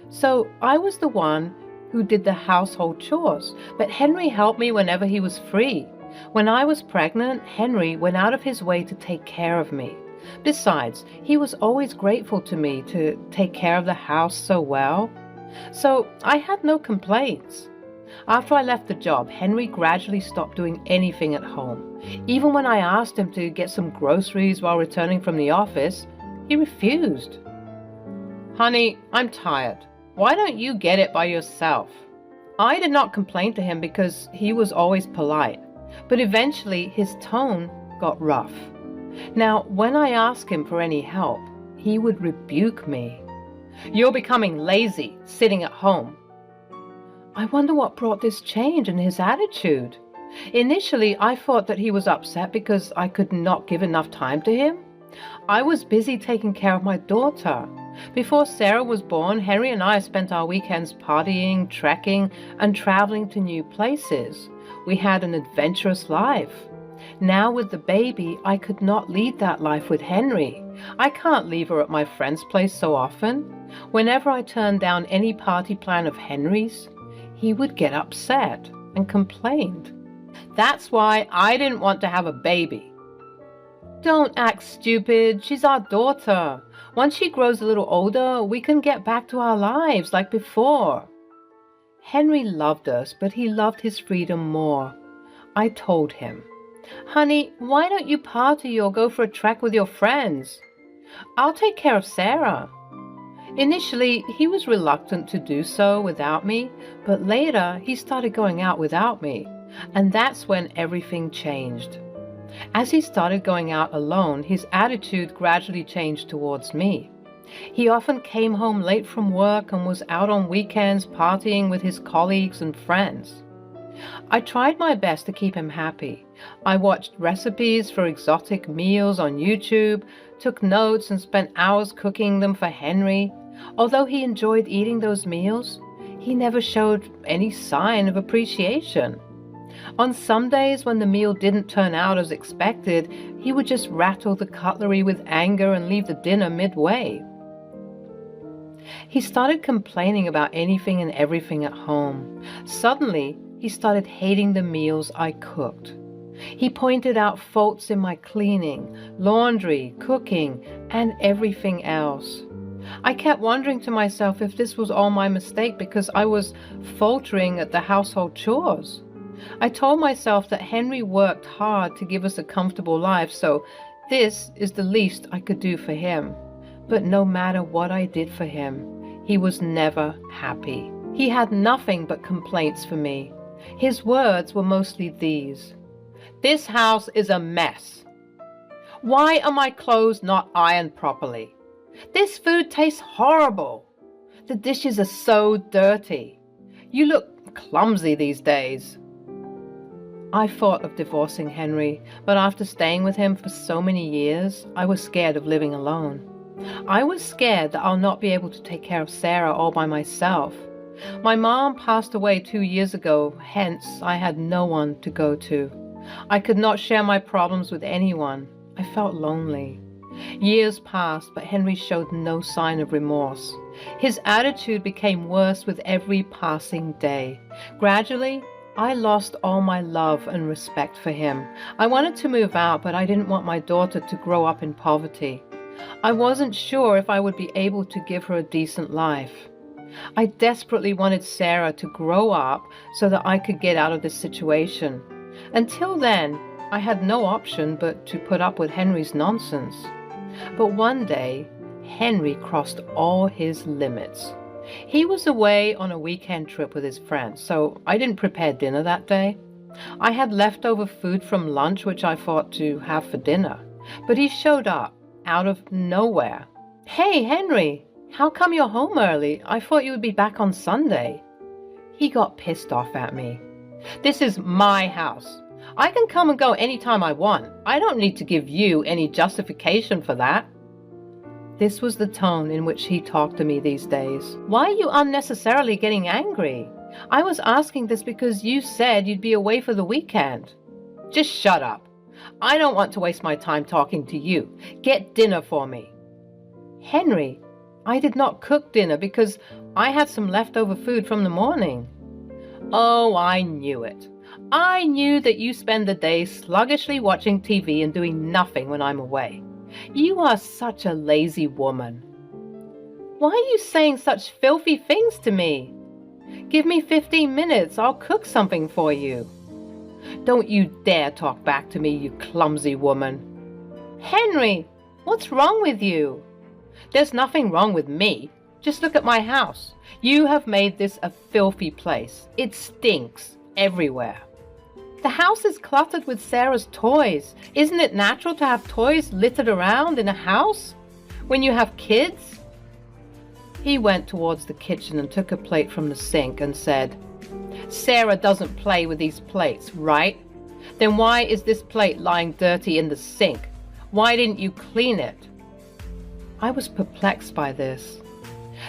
So I was the one who did the household chores, but Henry helped me whenever he was free. When I was pregnant, Henry went out of his way to take care of me. Besides, he was always grateful to me to take care of the house so well. So I had no complaints. After I left the job, Henry gradually stopped doing anything at home. Even when I asked him to get some groceries while returning from the office, he refused. "Honey, I'm tired. Why don't you get it by yourself?" I did not complain to him because he was always polite, but eventually his tone got rough. Now, when I asked him for any help, he would rebuke me. "You're becoming lazy, sitting at home." I wonder what brought this change in his attitude. Initially, I thought that he was upset because I could not give enough time to him. I was busy taking care of my daughter. Before Sarah was born, Henry and I spent our weekends partying, trekking, and traveling to new places. We had an adventurous life. Now with the baby, I could not lead that life with Henry. I can't leave her at my friend's place so often. Whenever I turned down any party plan of Henry's, he would get upset and complained. That's why I didn't want to have a baby. "Don't act stupid. She's our daughter. Once she grows a little older, we can get back to our lives like before." Henry loved us, but he loved his freedom more. I told him, "Honey, why don't you party or go for a trek with your friends? I'll take care of Sarah." Initially, he was reluctant to do so without me, but later he started going out without me, and that's when everything changed. As he started going out alone, his attitude gradually changed towards me. He often came home late from work and was out on weekends partying with his colleagues and friends. I tried my best to keep him happy. I watched recipes for exotic meals on YouTube, took notes and spent hours cooking them for Henry. Although he enjoyed eating those meals, he never showed any sign of appreciation. On some days when the meal didn't turn out as expected, he would just rattle the cutlery with anger and leave the dinner midway. He started complaining about anything and everything at home. Suddenly, he started hating the meals I cooked. He pointed out faults in my cleaning, laundry, cooking, and everything else. I kept wondering to myself if this was all my mistake because I was faltering at the household chores. I told myself that Henry worked hard to give us a comfortable life, so this is the least I could do for him. But no matter what I did for him, he was never happy. He had nothing but complaints for me. His words were mostly these: "This house is a mess. Why are my clothes not ironed properly? This food tastes horrible. The dishes are so dirty. You look clumsy these days." I thought of divorcing Henry, but after staying with him for so many years, I was scared of living alone. I was scared that I'll not be able to take care of Sarah all by myself. My mom passed away 2 years ago, hence I had no one to go to. I could not share my problems with anyone. I felt lonely. Years passed, but Henry showed no sign of remorse. His attitude became worse with every passing day. Gradually, I lost all my love and respect for him. I wanted to move out, but I didn't want my daughter to grow up in poverty. I wasn't sure if I would be able to give her a decent life. I desperately wanted Sarah to grow up so that I could get out of this situation. Until then, I had no option but to put up with Henry's nonsense. But one day, Henry crossed all his limits. He was away on a weekend trip with his friends, so I didn't prepare dinner that day. I had leftover food from lunch which I thought to have for dinner, but he showed up out of nowhere. "Hey, Henry, how come you're home early? I thought you would be back on Sunday." He got pissed off at me. "This is my house. I can come and go anytime I want. I don't need to give you any justification for that." This was the tone in which he talked to me these days. "Why are you unnecessarily getting angry? I was asking this because you said you'd be away for the weekend." "Just shut up. I don't want to waste my time talking to you. Get dinner for me." "Henry, I did not cook dinner because I had some leftover food from the morning." "Oh, I knew it. I knew that you spend the day sluggishly watching TV and doing nothing when I'm away. You are such a lazy woman." Why are you saying such filthy things to me? Give me 15 minutes, I'll cook something for you. Don't you dare talk back to me, you clumsy woman. Henry, what's wrong with you? There's nothing wrong with me. Just look at my house. You have made this a filthy place. It stinks everywhere. The house is cluttered with Sarah's toys. Isn't it natural to have toys littered around in a house when you have kids? He went towards the kitchen and took a plate from the sink and said, Sarah doesn't play with these plates, right? Then why is this plate lying dirty in the sink? Why didn't you clean it? I was perplexed by this.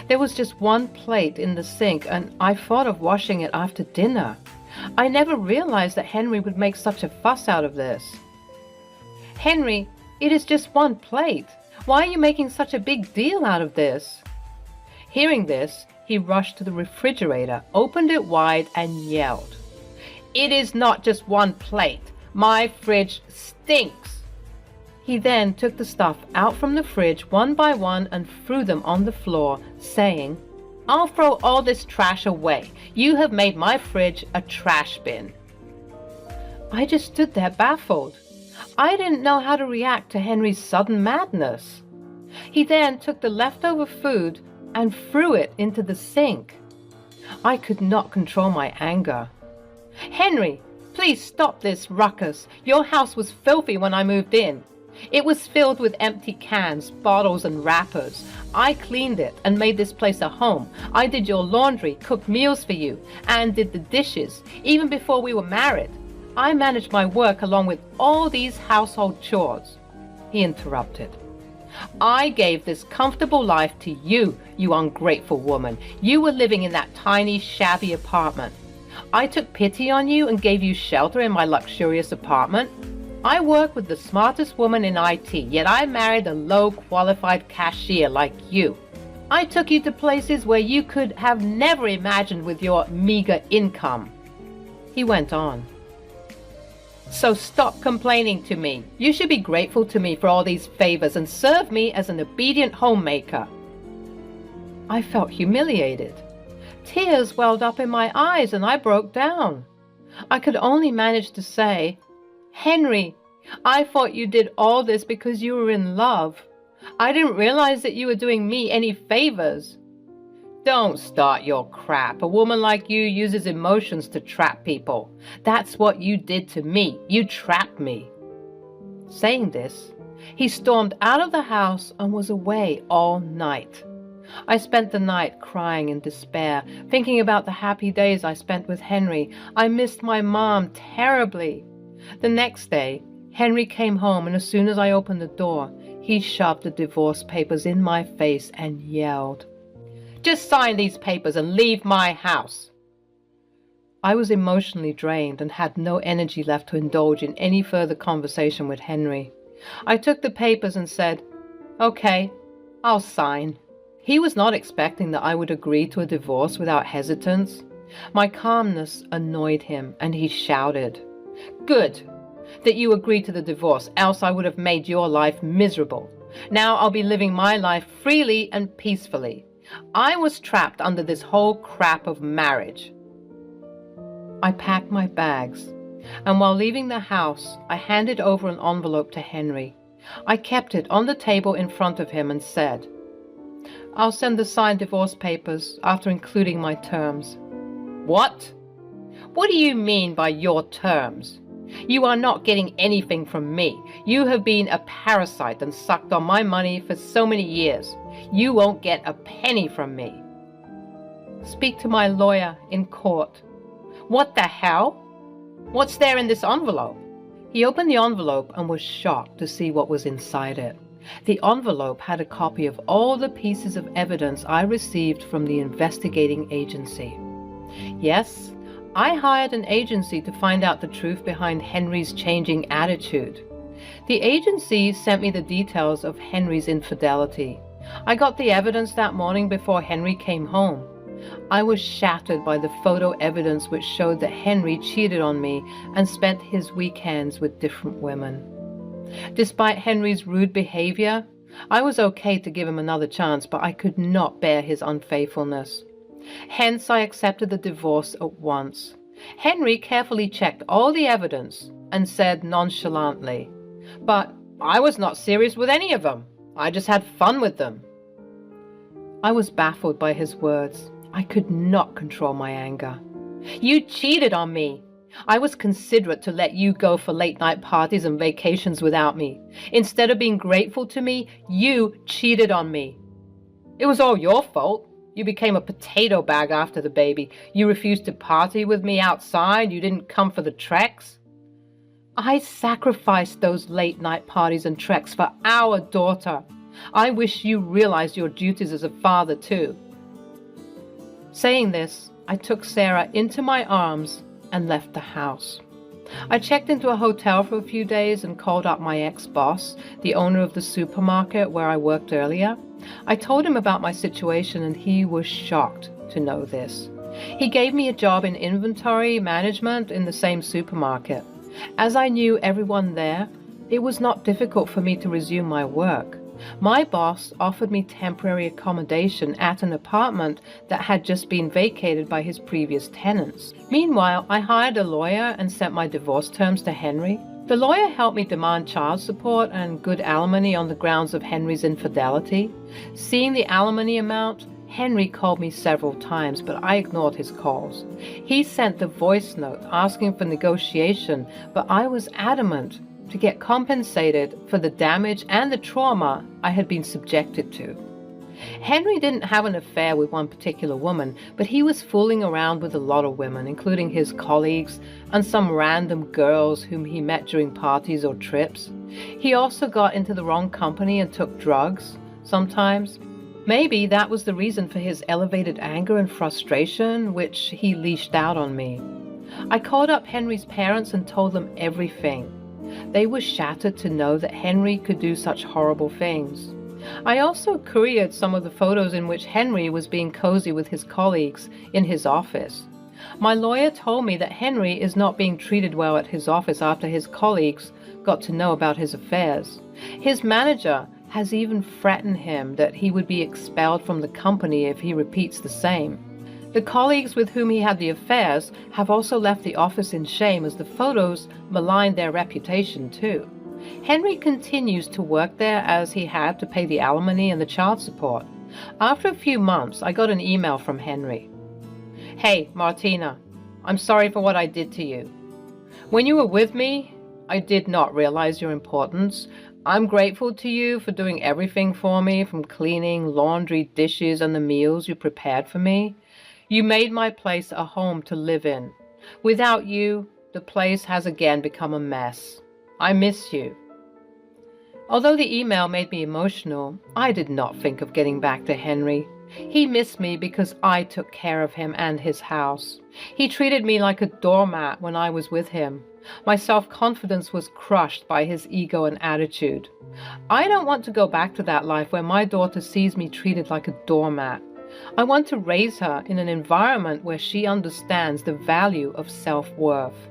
There was just one plate in the sink, and I thought of washing it after dinner. I never realized that Henry would make such a fuss out of this. Henry, it is just one plate. Why are you making such a big deal out of this? Hearing this, he rushed to the refrigerator, opened it wide, and yelled, It is not just one plate. My fridge stinks. He then took the stuff out from the fridge one by one and threw them on the floor, saying, I'll throw all this trash away. You have made my fridge a trash bin. I just stood there baffled. I didn't know how to react to Henry's sudden madness. He then took the leftover food and threw it into the sink. I could not control my anger. Henry, please stop this ruckus. Your house was filthy when I moved in. It was filled with empty cans, bottles, and wrappers. I cleaned it and made this place a home. I did your laundry, cooked meals for you, and did the dishes, even before we were married. I managed my work along with all these household chores. He interrupted. I gave this comfortable life to you, you ungrateful woman. You were living in that tiny, shabby apartment. I took pity on you and gave you shelter in my luxurious apartment. I work with the smartest woman in IT, yet I married a low-qualified cashier like you. I took you to places where you could have never imagined with your meager income. He went on. So stop complaining to me. You should be grateful to me for all these favors and serve me as an obedient homemaker. I felt humiliated. Tears welled up in my eyes and I broke down. I could only manage to say, Henry, I thought you did all this because you were in love. I didn't realize that you were doing me any favors. Don't start your crap. A woman like you uses emotions to trap people. That's what you did to me. You trapped me. Saying this, he stormed out of the house and was away all night. I spent the night crying in despair, thinking about the happy days I spent with Henry. I missed my mom terribly. The next day, Henry came home, and as soon as I opened the door, he shoved the divorce papers in my face and yelled, Just sign these papers and leave my house. I was emotionally drained and had no energy left to indulge in any further conversation with Henry. I took the papers and said, Okay, I'll sign. He was not expecting that I would agree to a divorce without hesitance. My calmness annoyed him, and he shouted, Good that you agreed to the divorce, else I would have made your life miserable. Now I'll be living my life freely and peacefully. I was trapped under this whole crap of marriage. I packed my bags, and while leaving the house, I handed over an envelope to Henry. I kept it on the table in front of him and said, I'll send the signed divorce papers after including my terms. What? What do you mean by your terms? You are not getting anything from me. You have been a parasite and sucked on my money for so many years. You won't get a penny from me. Speak to my lawyer in court. What the hell? What's there in this envelope? He opened the envelope and was shocked to see what was inside it. The envelope had a copy of all the pieces of evidence I received from the investigating agency. Yes, I hired an agency to find out the truth behind Henry's changing attitude. The agency sent me the details of Henry's infidelity. I got the evidence that morning before Henry came home. I was shattered by the photo evidence which showed that Henry cheated on me and spent his weekends with different women. Despite Henry's rude behavior, I was okay to give him another chance, but I could not bear his unfaithfulness. Hence, I accepted the divorce at once. Henry carefully checked all the evidence and said nonchalantly, "But I was not serious with any of them. I just had fun with them." I was baffled by his words. I could not control my anger. "You cheated on me. I was considerate to let you go for late-night parties and vacations without me. Instead of being grateful to me, you cheated on me. It was all your fault. You became a potato bag after the baby. You refused to party with me outside. You didn't come for the treks. I sacrificed those late-night parties and treks for our daughter. I wish you realized your duties as a father, too." Saying this, I took Sarah into my arms and left the house. I checked into a hotel for a few days and called up my ex-boss, the owner of the supermarket where I worked earlier. I told him about my situation and he was shocked to know this. He gave me a job in inventory management in the same supermarket. As I knew everyone there, it was not difficult for me to resume my work. My boss offered me temporary accommodation at an apartment that had just been vacated by his previous tenants. Meanwhile, I hired a lawyer and sent my divorce terms to Henry. The lawyer helped me demand child support and good alimony on the grounds of Henry's infidelity. Seeing the alimony amount, Henry called me several times, but I ignored his calls. He sent the voice note asking for negotiation, but I was adamant to get compensated for the damage and the trauma I had been subjected to. Henry didn't have an affair with one particular woman, but he was fooling around with a lot of women, including his colleagues and some random girls whom he met during parties or trips. He also got into the wrong company and took drugs, sometimes. Maybe that was the reason for his elevated anger and frustration, which he leashed out on me. I called up Henry's parents and told them everything. They were shattered to know that Henry could do such horrible things. I also couriered some of the photos in which Henry was being cozy with his colleagues in his office. My lawyer told me that Henry is not being treated well at his office after his colleagues got to know about his affairs. His manager has even threatened him that he would be expelled from the company if he repeats the same. The colleagues with whom he had the affairs have also left the office in shame, as the photos maligned their reputation too. Henry continues to work there as he had to pay the alimony and the child support. After a few months, I got an email from Henry. "Hey, Martina, I'm sorry for what I did to you. When you were with me, I did not realize your importance. I'm grateful to you for doing everything for me, from cleaning, laundry, dishes, and the meals you prepared for me. You made my place a home to live in. Without you, the place has again become a mess. I miss you." Although the email made me emotional, I did not think of getting back to Henry. He missed me because I took care of him and his house. He treated me like a doormat when I was with him. My self-confidence was crushed by his ego and attitude. I don't want to go back to that life where my daughter sees me treated like a doormat. I want to raise her in an environment where she understands the value of self-worth.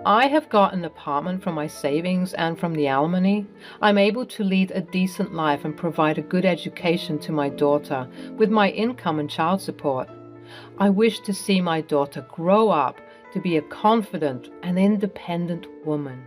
I have got an apartment from my savings and from the alimony. I'm able to lead a decent life and provide a good education to my daughter with my income and child support. I wish to see my daughter grow up to be a confident and independent woman.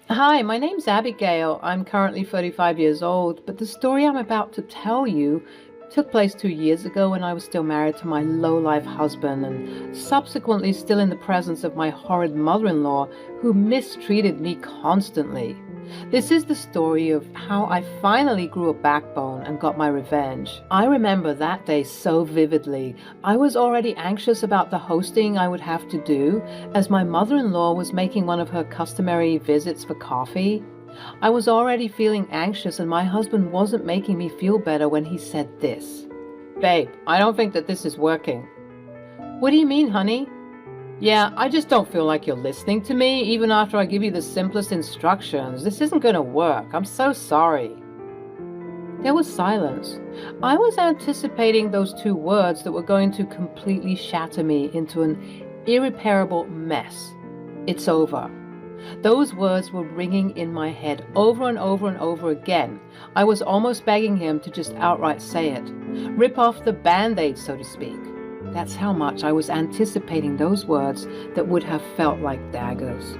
Hi, my name's Abigail. I'm currently 35 years old, but the story I'm about to tell you took place 2 years ago when I was still married to my low-life husband and subsequently still in the presence of my horrid mother-in-law who mistreated me constantly. This is the story of how I finally grew a backbone and got my revenge. I remember that day so vividly. I was already anxious about the hosting I would have to do, as my mother-in-law was making one of her customary visits for coffee. I was already feeling anxious, and my husband wasn't making me feel better when he said this. "Babe, I don't think that this is working." "What do you mean, honey?" "Yeah, I just don't feel like you're listening to me, even after I give you the simplest instructions. This isn't going to work. I'm so sorry." There was silence. I was anticipating those two words that were going to completely shatter me into an irreparable mess. "It's over." Those words were ringing in my head over and over and over again. I was almost begging him to just outright say it. Rip off the Band-Aid, so to speak. That's how much I was anticipating those words that would have felt like daggers.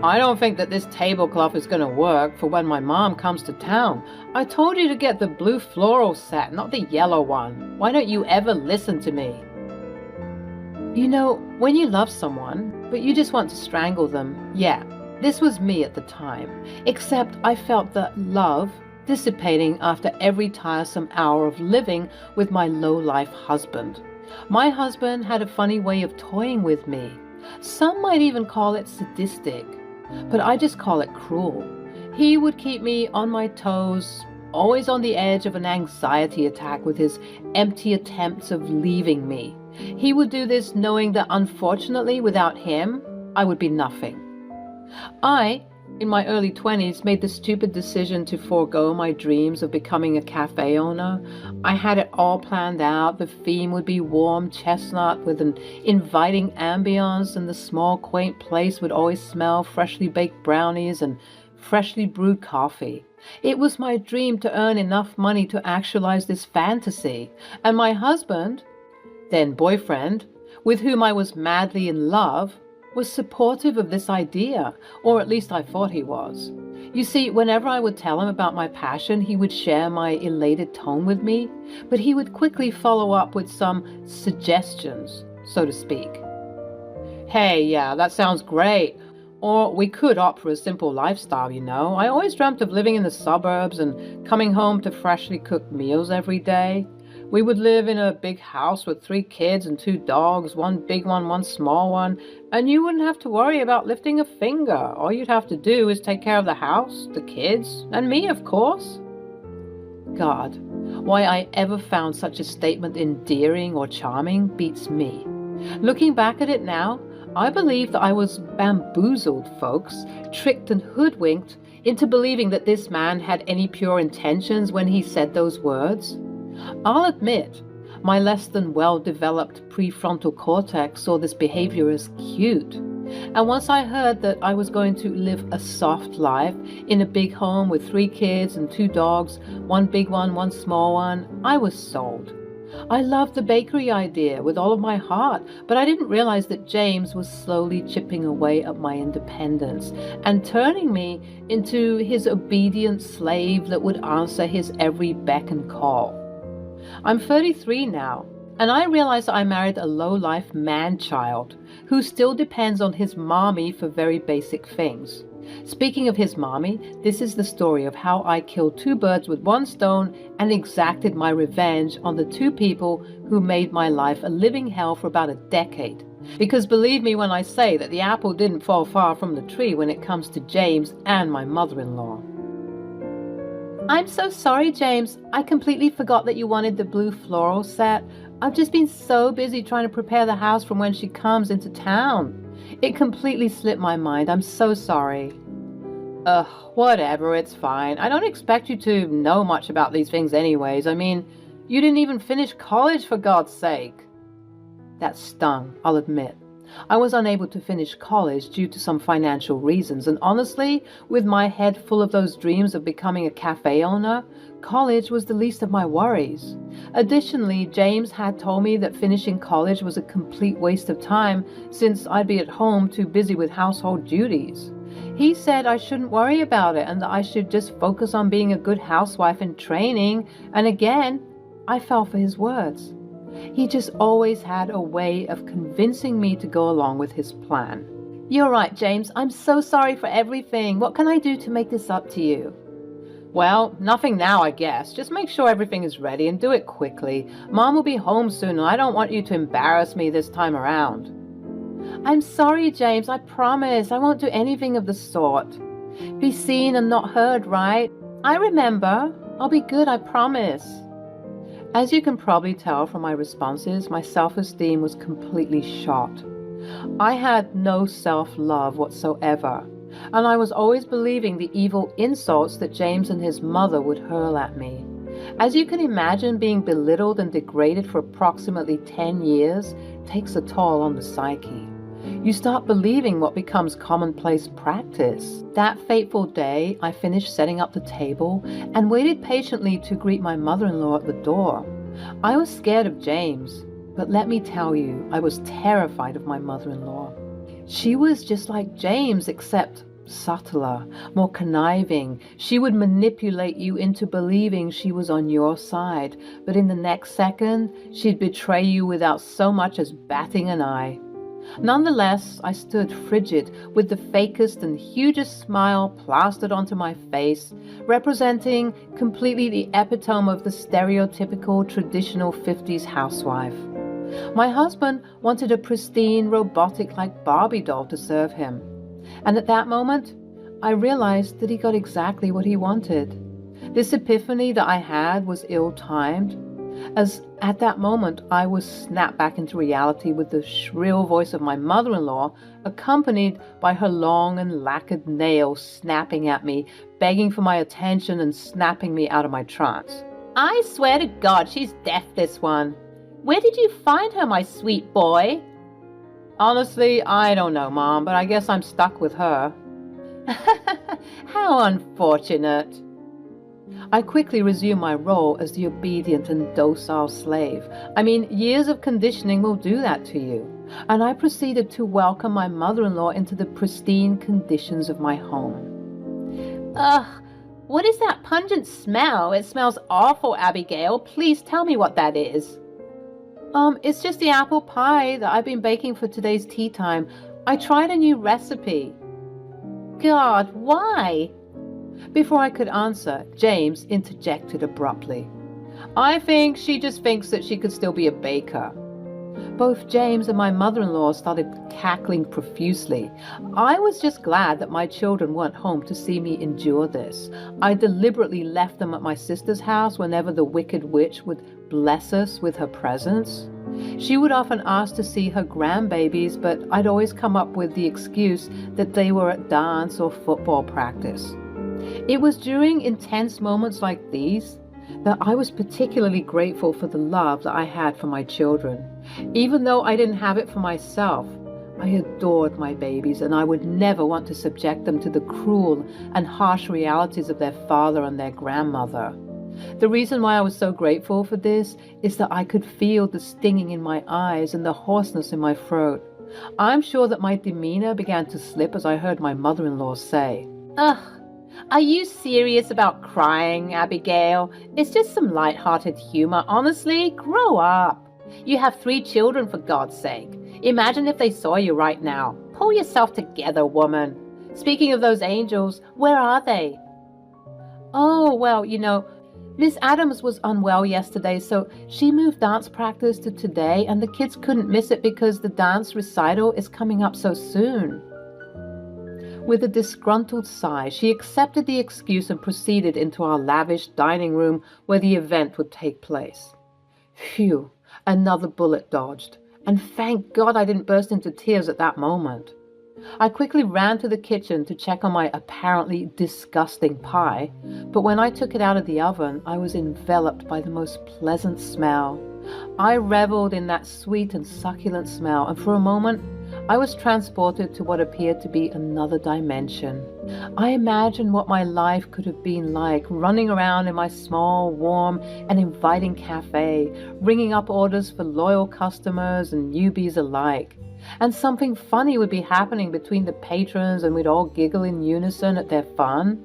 I don't think that this tablecloth is going to work for when my mom comes to town. I told you to get the blue floral set, not the yellow one. Why don't you ever listen to me? You know, when you love someone, but you just want to strangle them, yeah, this was me at the time. Except I felt the love dissipating after every tiresome hour of living with my low-life husband. My husband had a funny way of toying with me. Some might even call it sadistic, but I just call it cruel. He would keep me on my toes, always on the edge of an anxiety attack with his empty attempts of leaving me. He would do this knowing that unfortunately without him, I would be nothing. I, in my early 20s, made the stupid decision to forego my dreams of becoming a cafe owner. I had it all planned out. The theme would be warm chestnut with an inviting ambience, and the small, quaint place would always smell freshly baked brownies and freshly brewed coffee. It was my dream to earn enough money to actualize this fantasy. And my husband, then boyfriend, with whom I was madly in love, was supportive of this idea, or at least I thought he was. You see, whenever I would tell him about my passion, he would share my elated tone with me, but he would quickly follow up with some suggestions, so to speak. Hey, yeah, that sounds great. Or we could opt for a simple lifestyle, you know. I always dreamt of living in the suburbs and coming home to freshly cooked meals every day. We would live in a big house with 3 kids and 2 dogs, one big one, one small one, and you wouldn't have to worry about lifting a finger. All you'd have to do is take care of the house, the kids, and me, of course. God, why I ever found such a statement endearing or charming beats me. Looking back at it now, I believe that I was bamboozled, folks, tricked and hoodwinked into believing that this man had any pure intentions when he said those words. I'll admit, my less than well-developed prefrontal cortex saw this behavior as cute. And once I heard that I was going to live a soft life in a big home with 3 kids and 2 dogs, one big one, one small one, I was sold. I loved the bakery idea with all of my heart, but I didn't realize that James was slowly chipping away at my independence and turning me into his obedient slave that would answer his every beck and call. I'm 33 now, and I realize that I married a low-life man-child who still depends on his mommy for very basic things. Speaking of his mommy, this is the story of how I killed 2 birds with 1 stone and exacted my revenge on the 2 people who made my life a living hell for about a decade. Because believe me when I say that the apple didn't fall far from the tree when it comes to James and my mother-in-law. I'm so sorry, James. I completely forgot that you wanted the blue floral set. I've just been so busy trying to prepare the house from when she comes into town. It completely slipped my mind. I'm so sorry. Whatever, it's fine. I don't expect you to know much about these things anyways. I mean, you didn't even finish college, for God's sake. That stung, I'll admit. I was unable to finish college due to some financial reasons, and honestly, with my head full of those dreams of becoming a cafe owner, college was the least of my worries. Additionally, James had told me that finishing college was a complete waste of time since I'd be at home too busy with household duties. He said I shouldn't worry about it and that I should just focus on being a good housewife in training, and again, I fell for his words. He just always had a way of convincing me to go along with his plan. You're right, James. I'm so sorry for everything. What can I do to make this up to you? Well, nothing now, I guess. Just make sure everything is ready and do it quickly. Mom will be home soon and I don't want you to embarrass me this time around. I'm sorry, James. I promise. I won't do anything of the sort. Be seen and not heard, right? I remember. I'll be good, I promise. As you can probably tell from my responses, my self-esteem was completely shot. I had no self-love whatsoever, and I was always believing the evil insults that James and his mother would hurl at me. As you can imagine, being belittled and degraded for approximately 10 years takes a toll on the psyche. You start believing what becomes commonplace practice. That fateful day, I finished setting up the table and waited patiently to greet my mother-in-law at the door. I was scared of James, but let me tell you, I was terrified of my mother-in-law. She was just like James, except subtler, more conniving. She would manipulate you into believing she was on your side, but in the next second, she'd betray you without so much as batting an eye. Nonetheless, I stood frigid, with the fakest and hugest smile plastered onto my face, representing completely the epitome of the stereotypical traditional 50s housewife. My husband wanted a pristine, robotic-like Barbie doll to serve him. And at that moment, I realized that he got exactly what he wanted. This epiphany that I had was ill-timed, as at that moment I was snapped back into reality with the shrill voice of my mother-in-law, accompanied by her long and lacquered nails snapping at me, begging for my attention and snapping me out of my trance. "I swear to God, she's deaf, this one. Where did you find her, my sweet boy?" "Honestly, I don't know, Mom, but I guess I'm stuck with her." "How unfortunate." I quickly resumed my role as the obedient and docile slave. I mean, years of conditioning will do that to you. And I proceeded to welcome my mother-in-law into the pristine conditions of my home. "Ugh, what is that pungent smell? It smells awful, Abigail. Please tell me what that is." It's just the apple pie that I've been baking for today's tea time. I tried a new recipe." "God, why?" Before I could answer, James interjected abruptly. "I think she just thinks that she could still be a baker." Both James and my mother-in-law started cackling profusely. I was just glad that my children weren't home to see me endure this. I deliberately left them at my sister's house whenever the wicked witch would bless us with her presence. She would often ask to see her grandbabies, but I'd always come up with the excuse that they were at dance or football practice. It was during intense moments like these that I was particularly grateful for the love that I had for my children. Even though I didn't have it for myself, I adored my babies, and I would never want to subject them to the cruel and harsh realities of their father and their grandmother. The reason why I was so grateful for this is that I could feel the stinging in my eyes and the hoarseness in my throat. I'm sure that my demeanor began to slip as I heard my mother-in-law say, "Ugh, are you serious about crying, Abigail? It's just some light-hearted humor. Honestly, grow up. You have 3 children, for God's sake. Imagine if they saw you right now. Pull yourself together, woman. Speaking of those angels, where are they?" "Oh, well, Miss Adams was unwell yesterday, so she moved dance practice to today, and the kids couldn't miss it because the dance recital is coming up so soon." With a disgruntled sigh, she accepted the excuse and proceeded into our lavish dining room where the event would take place. Phew, another bullet dodged, and thank God I didn't burst into tears at that moment. I quickly ran to the kitchen to check on my apparently disgusting pie, but when I took it out of the oven, I was enveloped by the most pleasant smell. I reveled in that sweet and succulent smell, and for a moment, I was transported to what appeared to be another dimension. I imagined what my life could have been like, running around in my small, warm, and inviting cafe, ringing up orders for loyal customers and newbies alike. And something funny would be happening between the patrons, and we'd all giggle in unison at their fun.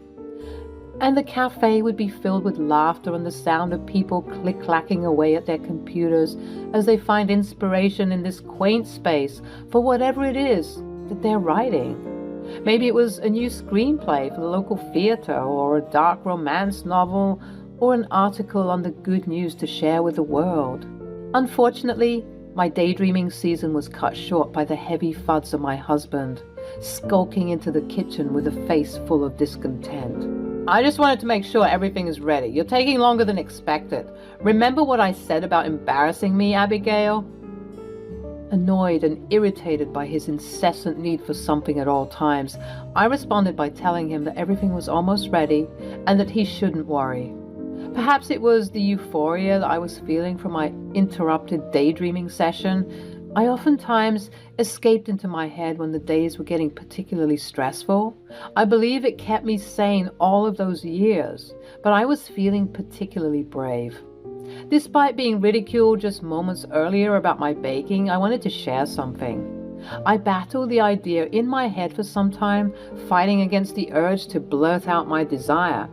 And the cafe would be filled with laughter and the sound of people click-clacking away at their computers as they find inspiration in this quaint space for whatever it is that they're writing. Maybe it was a new screenplay for the local theater, or a dark romance novel, or an article on the good news to share with the world. Unfortunately, my daydreaming season was cut short by the heavy thuds of my husband, skulking into the kitchen with a face full of discontent. "I just wanted to make sure everything is ready. You're taking longer than expected. Remember what I said about embarrassing me, Abigail?" Annoyed and irritated by his incessant need for something at all times, I responded by telling him that everything was almost ready and that he shouldn't worry. Perhaps it was the euphoria that I was feeling from my interrupted daydreaming session, I oftentimes escaped into my head when the days were getting particularly stressful. I believe it kept me sane all of those years, but I was feeling particularly brave. Despite being ridiculed just moments earlier about my baking, I wanted to share something. I battled the idea in my head for some time, fighting against the urge to blurt out my desire.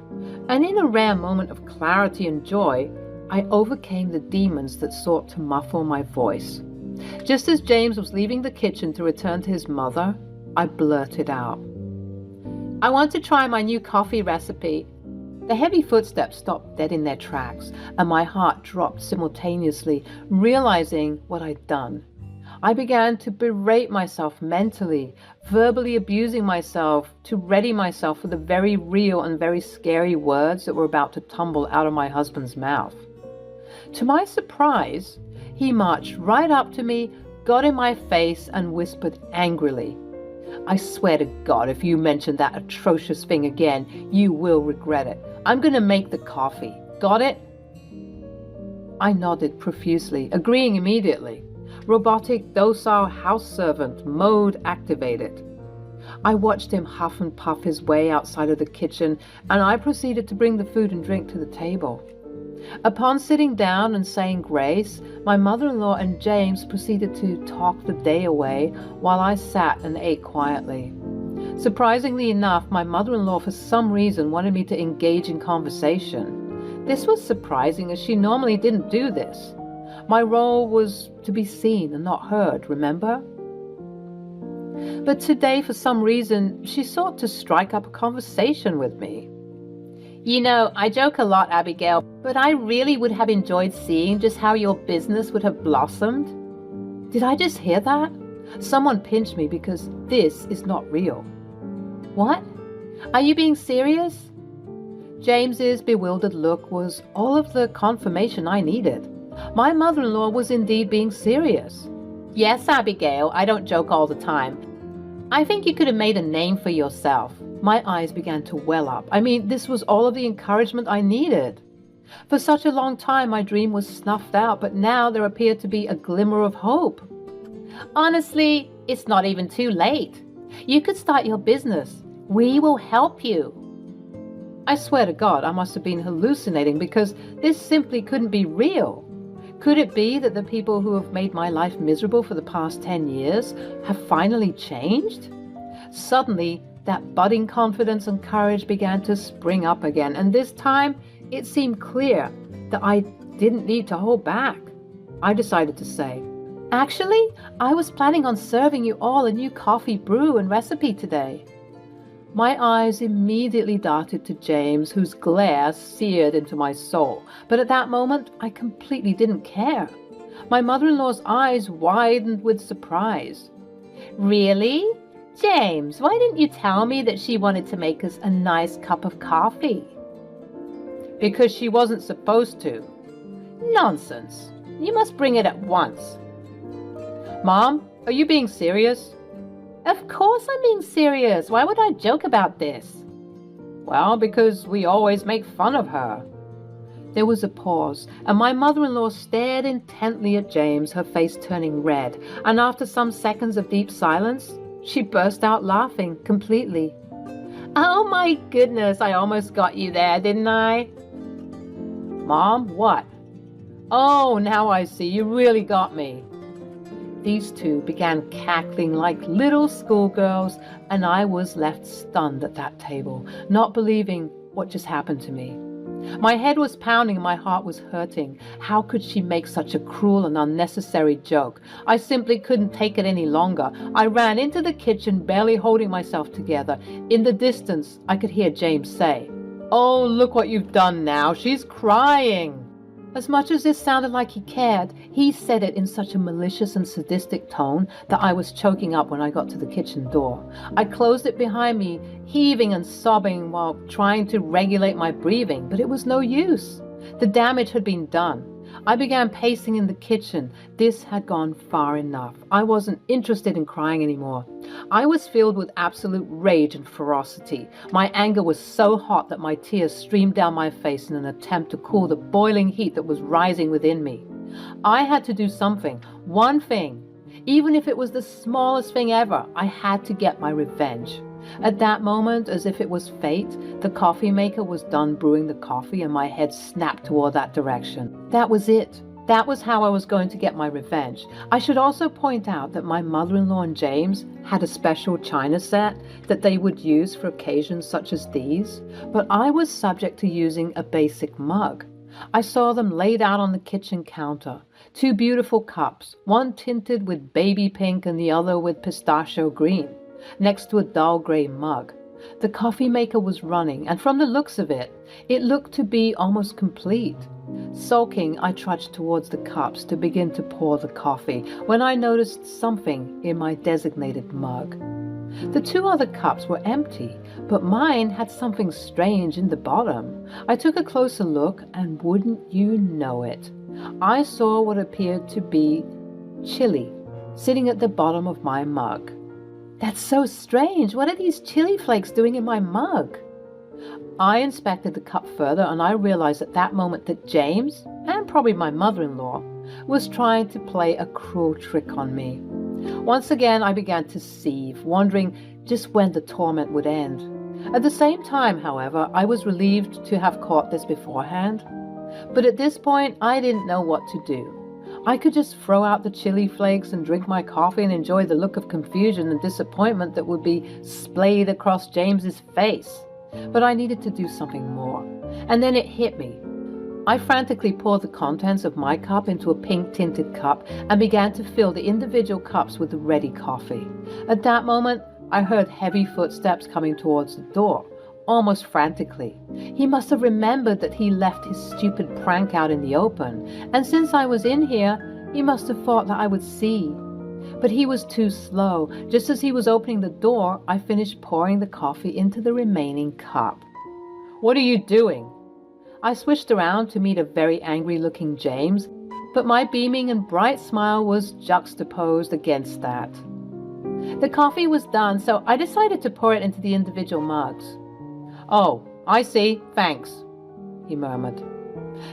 And in a rare moment of clarity and joy, I overcame the demons that sought to muffle my voice. Just as James was leaving the kitchen to return to his mother, I blurted out, "I want to try my new coffee recipe." The heavy footsteps stopped dead in their tracks, and my heart dropped simultaneously, realizing what I'd done. I began to berate myself mentally, verbally abusing myself to ready myself for the very real and very scary words that were about to tumble out of my husband's mouth. To my surprise, he marched right up to me, got in my face, and whispered angrily, "I swear to God, if you mention that atrocious thing again, you will regret it. I'm going to make the coffee. Got it?" I nodded profusely, agreeing immediately. Robotic, docile house servant mode activated. I watched him huff and puff his way outside of the kitchen, and I proceeded to bring the food and drink to the table. Upon sitting down and saying grace, my mother-in-law and James proceeded to talk the day away while I sat and ate quietly. Surprisingly enough, my mother-in-law for some reason wanted me to engage in conversation. This was surprising, as she normally didn't do this. My role was to be seen and not heard, remember? But today, for some reason, she sought to strike up a conversation with me. "You know, I joke a lot, Abigail, but I really would have enjoyed seeing just how your business would have blossomed." Did I just hear that? Someone pinched me because this is not real. What? Are you being serious? James's bewildered look was all of the confirmation I needed. My mother-in-law was indeed being serious. "Yes, Abigail, I don't joke all the time. I think you could have made a name for yourself." My eyes began to well up. I mean, this was all of the encouragement I needed. For such a long time, my dream was snuffed out, but now there appeared to be a glimmer of hope. "Honestly, it's not even too late. You could start your business. We will help you." I swear to God, I must have been hallucinating, because this simply couldn't be real. Could it be that the people who have made my life miserable for the past 10 years have finally changed? Suddenly, that budding confidence and courage began to spring up again, and this time it seemed clear that I didn't need to hold back. I decided to say, "Actually, I was planning on serving you all a new coffee brew and recipe today." My eyes immediately darted to James, whose glare seared into my soul, but at that moment I completely didn't care. My mother-in-law's eyes widened with surprise. "Really? James, why didn't you tell me that she wanted to make us a nice cup of coffee?" "Because she wasn't supposed to." "Nonsense. You must bring it at once." "Mom, are you being serious?" "Of course I'm being serious. Why would I joke about this?" "Well, because we always make fun of her." There was a pause, and my mother-in-law stared intently at James, her face turning red, and after some seconds of deep silence, she burst out laughing completely. "Oh my goodness, I almost got you there, didn't I?" "Mom, what?" "Oh, now I see. You really got me." These two began cackling like little schoolgirls, and I was left stunned at that table, not believing what just happened to me. My head was pounding and my heart was hurting. How could she make such a cruel and unnecessary joke? I simply couldn't take it any longer. I ran into the kitchen, barely holding myself together. In the distance, I could hear James say, "Oh, look what you've done now. She's crying." As much as this sounded like he cared, he said it in such a malicious and sadistic tone that I was choking up when I got to the kitchen door. I closed it behind me, heaving and sobbing while trying to regulate my breathing, but it was no use. The damage had been done. I began pacing in the kitchen. This had gone far enough. I wasn't interested in crying anymore. I was filled with absolute rage and ferocity. My anger was so hot that my tears streamed down my face in an attempt to cool the boiling heat that was rising within me. I had to do something, one thing. Even if it was the smallest thing ever, I had to get my revenge. At that moment, as if it was fate, the coffee maker was done brewing the coffee and my head snapped toward that direction. That was it. That was how I was going to get my revenge. I should also point out that my mother-in-law and James had a special china set that they would use for occasions such as these, but I was subject to using a basic mug. I saw them laid out on the kitchen counter. 2 beautiful cups, one tinted with baby pink and the other with pistachio green, next to a dull gray mug. The coffee maker was running, and from the looks of it, it looked to be almost complete. Sulking, I trudged towards the cups to begin to pour the coffee when I noticed something in my designated mug. The 2 other cups were empty, but mine had something strange in the bottom. I took a closer look, and wouldn't you know it, I saw what appeared to be chili sitting at the bottom of my mug. That's so strange. What are these chili flakes doing in my mug? I inspected the cup further, and I realized at that moment that James, and probably my mother-in-law, was trying to play a cruel trick on me. Once again, I began to seethe, wondering just when the torment would end. At the same time, however, I was relieved to have caught this beforehand. But at this point, I didn't know what to do. I could just throw out the chili flakes and drink my coffee and enjoy the look of confusion and disappointment that would be splayed across James's face. But I needed to do something more. And then it hit me. I frantically poured the contents of my cup into a pink-tinted cup and began to fill the individual cups with the ready coffee. At that moment, I heard heavy footsteps coming towards the door, almost frantically. He must have remembered that he left his stupid prank out in the open, and since I was in here, he must have thought that I would see. But he was too slow. Just as he was opening the door, I finished pouring the coffee into the remaining cup. "What are you doing?" I switched around to meet a very angry-looking James, but my beaming and bright smile was juxtaposed against that. The coffee was done, so I decided to pour it into the individual mugs. "Oh, I see. Thanks," he murmured.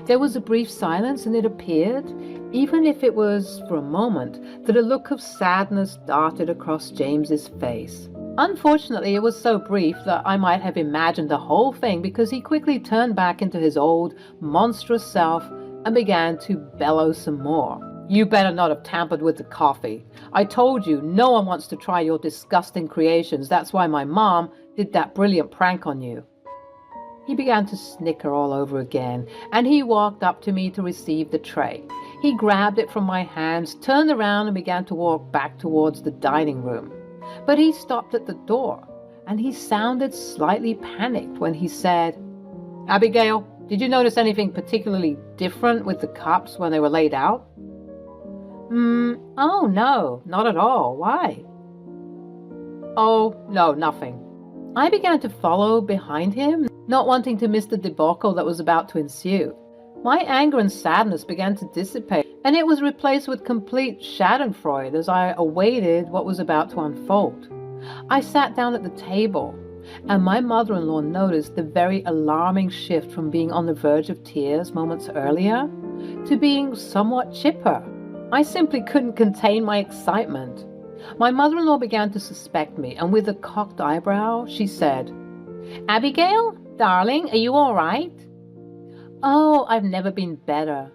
There was a brief silence, and it appeared, even if it was for a moment, that a look of sadness darted across James's face. Unfortunately, it was so brief that I might have imagined the whole thing, because he quickly turned back into his old, monstrous self and began to bellow some more. "You better not have tampered with the coffee. I told you, no one wants to try your disgusting creations. That's why my mom did that brilliant prank on you." He began to snicker all over again, and he walked up to me to receive the tray. He grabbed it from my hands, turned around, and began to walk back towards the dining room. But he stopped at the door, and he sounded slightly panicked when he said, "Abigail, did you notice anything particularly different with the cups when they were laid out?" Oh, no, not at all. Why?" "Oh, no, nothing." I began to follow behind him, not wanting to miss the debacle that was about to ensue. My anger and sadness began to dissipate, and it was replaced with complete schadenfreude as I awaited what was about to unfold. I sat down at the table, and my mother-in-law noticed the very alarming shift from being on the verge of tears moments earlier to being somewhat chipper. I simply couldn't contain my excitement. My mother-in-law began to suspect me, and with a cocked eyebrow, she said, "Abigail, darling, are you all right?" "Oh, I've never been better."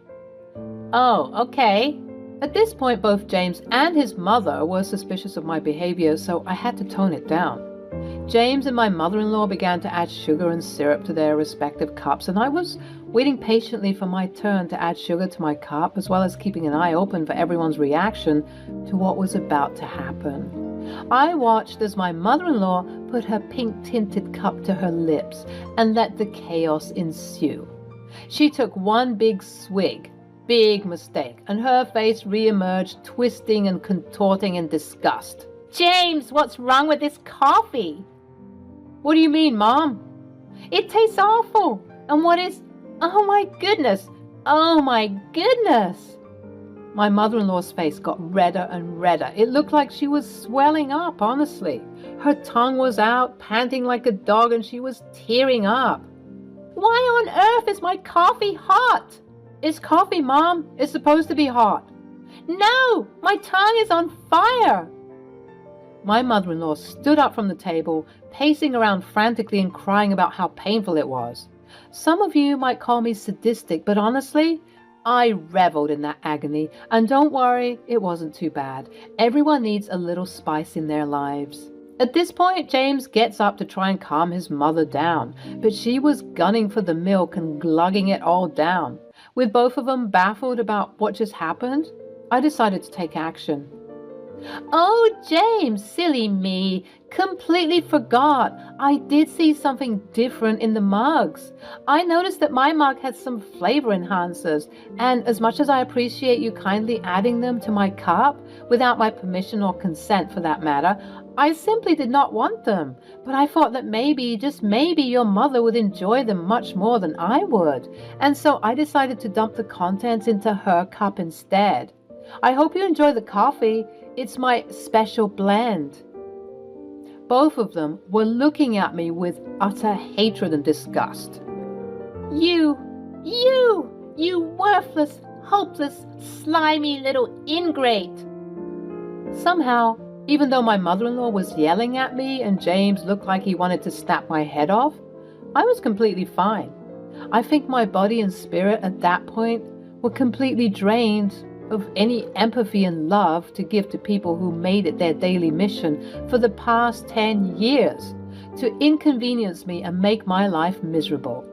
"Oh, okay." At this point, both James and his mother were suspicious of my behavior, so I had to tone it down. James and my mother-in-law began to add sugar and syrup to their respective cups, and I was waiting patiently for my turn to add sugar to my cup, as well as keeping an eye open for everyone's reaction to what was about to happen. I watched as my mother-in-law put her pink-tinted cup to her lips and let the chaos ensue. She took one big swig, big mistake, and her face re-emerged, twisting and contorting in disgust. "James, what's wrong with this coffee?" "What do you mean, Mom?" "It tastes awful. And what is... Oh my goodness! Oh my goodness!" My mother-in-law's face got redder and redder. It looked like she was swelling up, honestly. Her tongue was out, panting like a dog, and she was tearing up. "Why on earth is my coffee hot?" "It's coffee, Mom. It's supposed to be hot." "No, my tongue is on fire!" My mother-in-law stood up from the table, pacing around frantically and crying about how painful it was. Some of you might call me sadistic, but honestly, I reveled in that agony. And don't worry, it wasn't too bad. Everyone needs a little spice in their lives. At this point, James gets up to try and calm his mother down, but she was gunning for the milk and glugging it all down. With both of them baffled about what just happened, I decided to take action. "Oh, James, silly me. Completely forgot. I did see something different in the mugs. I noticed that my mug had some flavor enhancers, and as much as I appreciate you kindly adding them to my cup, without my permission or consent for that matter, I simply did not want them. But I thought that maybe, just maybe, your mother would enjoy them much more than I would. And so I decided to dump the contents into her cup instead. I hope you enjoy the coffee. It's my special blend." Both of them were looking at me with utter hatred and disgust. You worthless, hopeless, slimy little ingrate." Somehow, even though my mother-in-law was yelling at me and James looked like he wanted to snap my head off, I was completely fine. I think my body and spirit at that point were completely drained of any empathy and love to give to people who made it their daily mission for the past 10 years to inconvenience me and make my life miserable.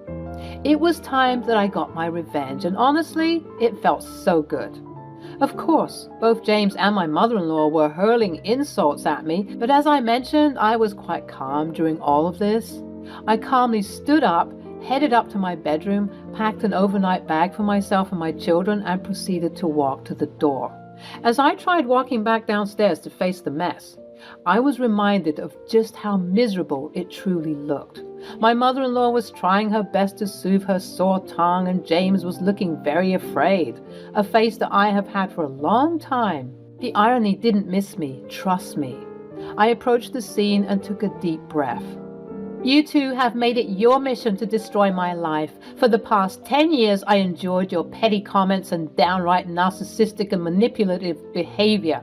It was time that I got my revenge, and honestly, it felt so good. Of course, both James and my mother-in-law were hurling insults at me, but as I mentioned, I was quite calm during all of this. I calmly stood up, headed up to my bedroom, packed an overnight bag for myself and my children, and proceeded to walk to the door. As I tried walking back downstairs to face the mess, I was reminded of just how miserable it truly looked. My mother-in-law was trying her best to soothe her sore tongue, and James was looking very afraid, a face that I have had for a long time. The irony didn't miss me, trust me. I approached the scene and took a deep breath. "You two have made it your mission to destroy my life. For the past 10 years, I enjoyed your petty comments and downright narcissistic and manipulative behavior.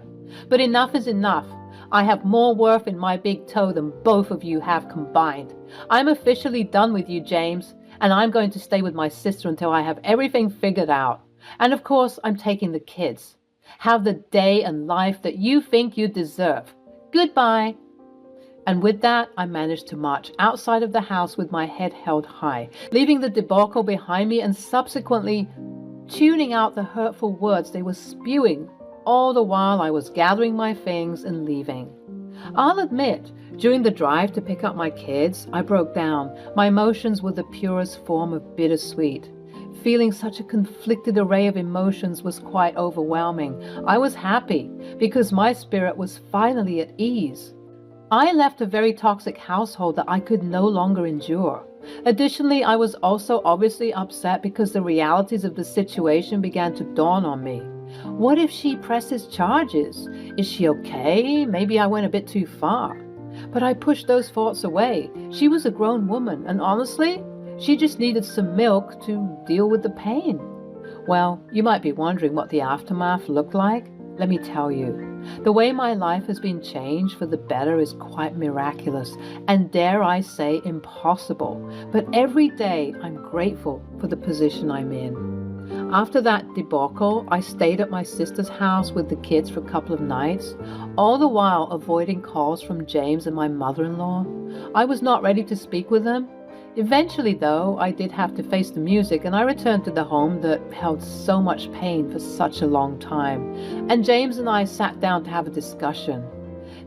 But enough is enough. I have more worth in my big toe than both of you have combined. I'm officially done with you, James, and I'm going to stay with my sister until I have everything figured out. And of course, I'm taking the kids. Have the day and life that you think you deserve. Goodbye." And with that, I managed to march outside of the house with my head held high, leaving the debacle behind me and subsequently tuning out the hurtful words they were spewing, all the while I was gathering my things and leaving. I'll admit, during the drive to pick up my kids, I broke down. My emotions were the purest form of bittersweet. Feeling such a conflicted array of emotions was quite overwhelming. I was happy because my spirit was finally at ease. I left a very toxic household that I could no longer endure. Additionally, I was also obviously upset because the realities of the situation began to dawn on me. What if she presses charges? Is she okay? Maybe I went a bit too far. But I pushed those thoughts away. She was a grown woman, and honestly, she just needed some milk to deal with the pain. Well, you might be wondering what the aftermath looked like. Let me tell you. The way my life has been changed for the better is quite miraculous, and dare I say impossible. But every day I'm grateful for the position I'm in. After that debacle, I stayed at my sister's house with the kids for a couple of nights, all the while avoiding calls from James and my mother-in-law. I was not ready to speak with them. Eventually, though, I did have to face the music, and I returned to the home that held so much pain for such a long time. And James and I sat down to have a discussion.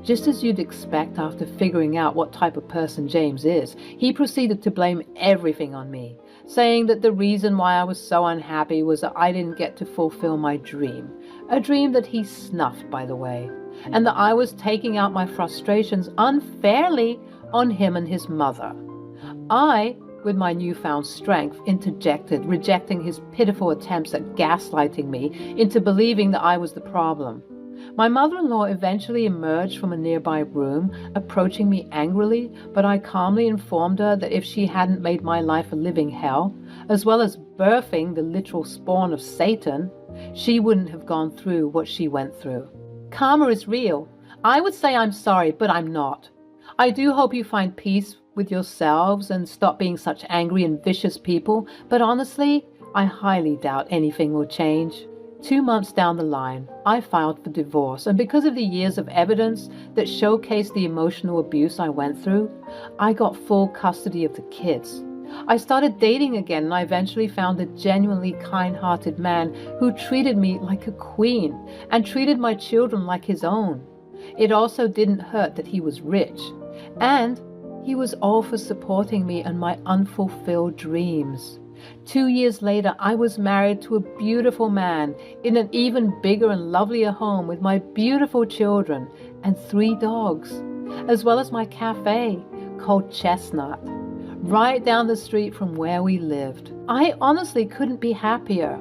Just as you'd expect after figuring out what type of person James is, he proceeded to blame everything on me, saying that the reason why I was so unhappy was that I didn't get to fulfill my dream, a dream that he snuffed, by the way, and that I was taking out my frustrations unfairly on him and his mother. I, with my newfound strength, interjected, rejecting his pitiful attempts at gaslighting me into believing that I was the problem. My mother-in-law eventually emerged from a nearby room, approaching me angrily, but I calmly informed her that if she hadn't made my life a living hell, as well as birthing the literal spawn of Satan, she wouldn't have gone through what she went through. Karma is real. I would say I'm sorry, but I'm not. I do hope you find peace with yourselves and stop being such angry and vicious people, but honestly, I highly doubt anything will change. 2 months down the line, I filed for divorce, and because of the years of evidence that showcased the emotional abuse I went through, I got full custody of the kids. I started dating again, and I eventually found a genuinely kind-hearted man who treated me like a queen and treated my children like his own. It also didn't hurt that he was rich, and he was all for supporting me and my unfulfilled dreams. 2 years later, I was married to a beautiful man in an even bigger and lovelier home with my beautiful children and 3 dogs, as well as my cafe called Chestnut, right down the street from where we lived. I honestly couldn't be happier.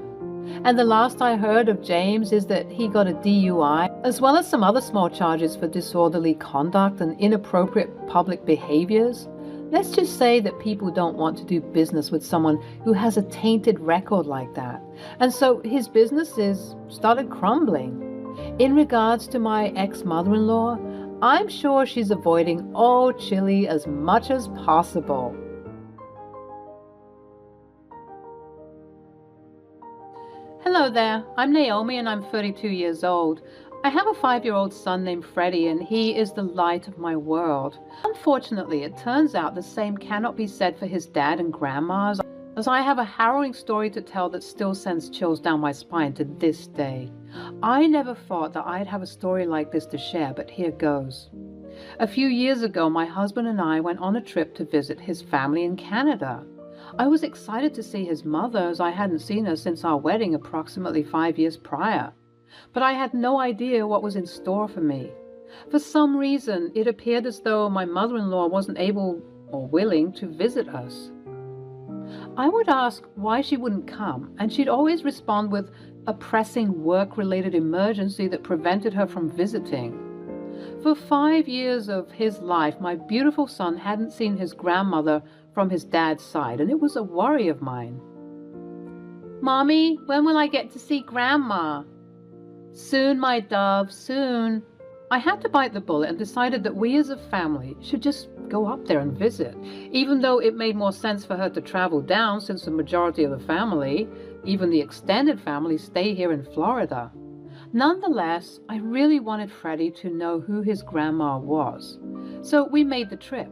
And the last I heard of James is that he got a DUI, as well as some other small charges for disorderly conduct and inappropriate public behaviors. Let's just say that people don't want to do business with someone who has a tainted record like that. And so his businesses started crumbling. In regards to my ex-mother-in-law, I'm sure she's avoiding all chili as much as possible. Hello there, I'm Naomi and I'm 32 years old. I have a 5-year-old son named Freddie, and he is the light of my world. Unfortunately, it turns out the same cannot be said for his dad and grandma, as I have a harrowing story to tell that still sends chills down my spine to this day. I never thought that I'd have a story like this to share, but here goes. A few years ago, my husband and I went on a trip to visit his family in Canada. I was excited to see his mother, as I hadn't seen her since our wedding approximately 5 years prior. But I had no idea what was in store for me. For some reason, it appeared as though my mother-in-law wasn't able or willing to visit us. I would ask why she wouldn't come, and she'd always respond with a pressing work-related emergency that prevented her from visiting. For 5 years of his life, my beautiful son hadn't seen his grandmother from his dad's side, and it was a worry of mine. "Mommy, when will I get to see Grandma?" "Soon, my dove, soon." I had to bite the bullet and decided that we as a family should just go up there and visit, even though it made more sense for her to travel down since the majority of the family, even the extended family, stay here in Florida. Nonetheless, I really wanted Freddie to know who his grandma was, so we made the trip.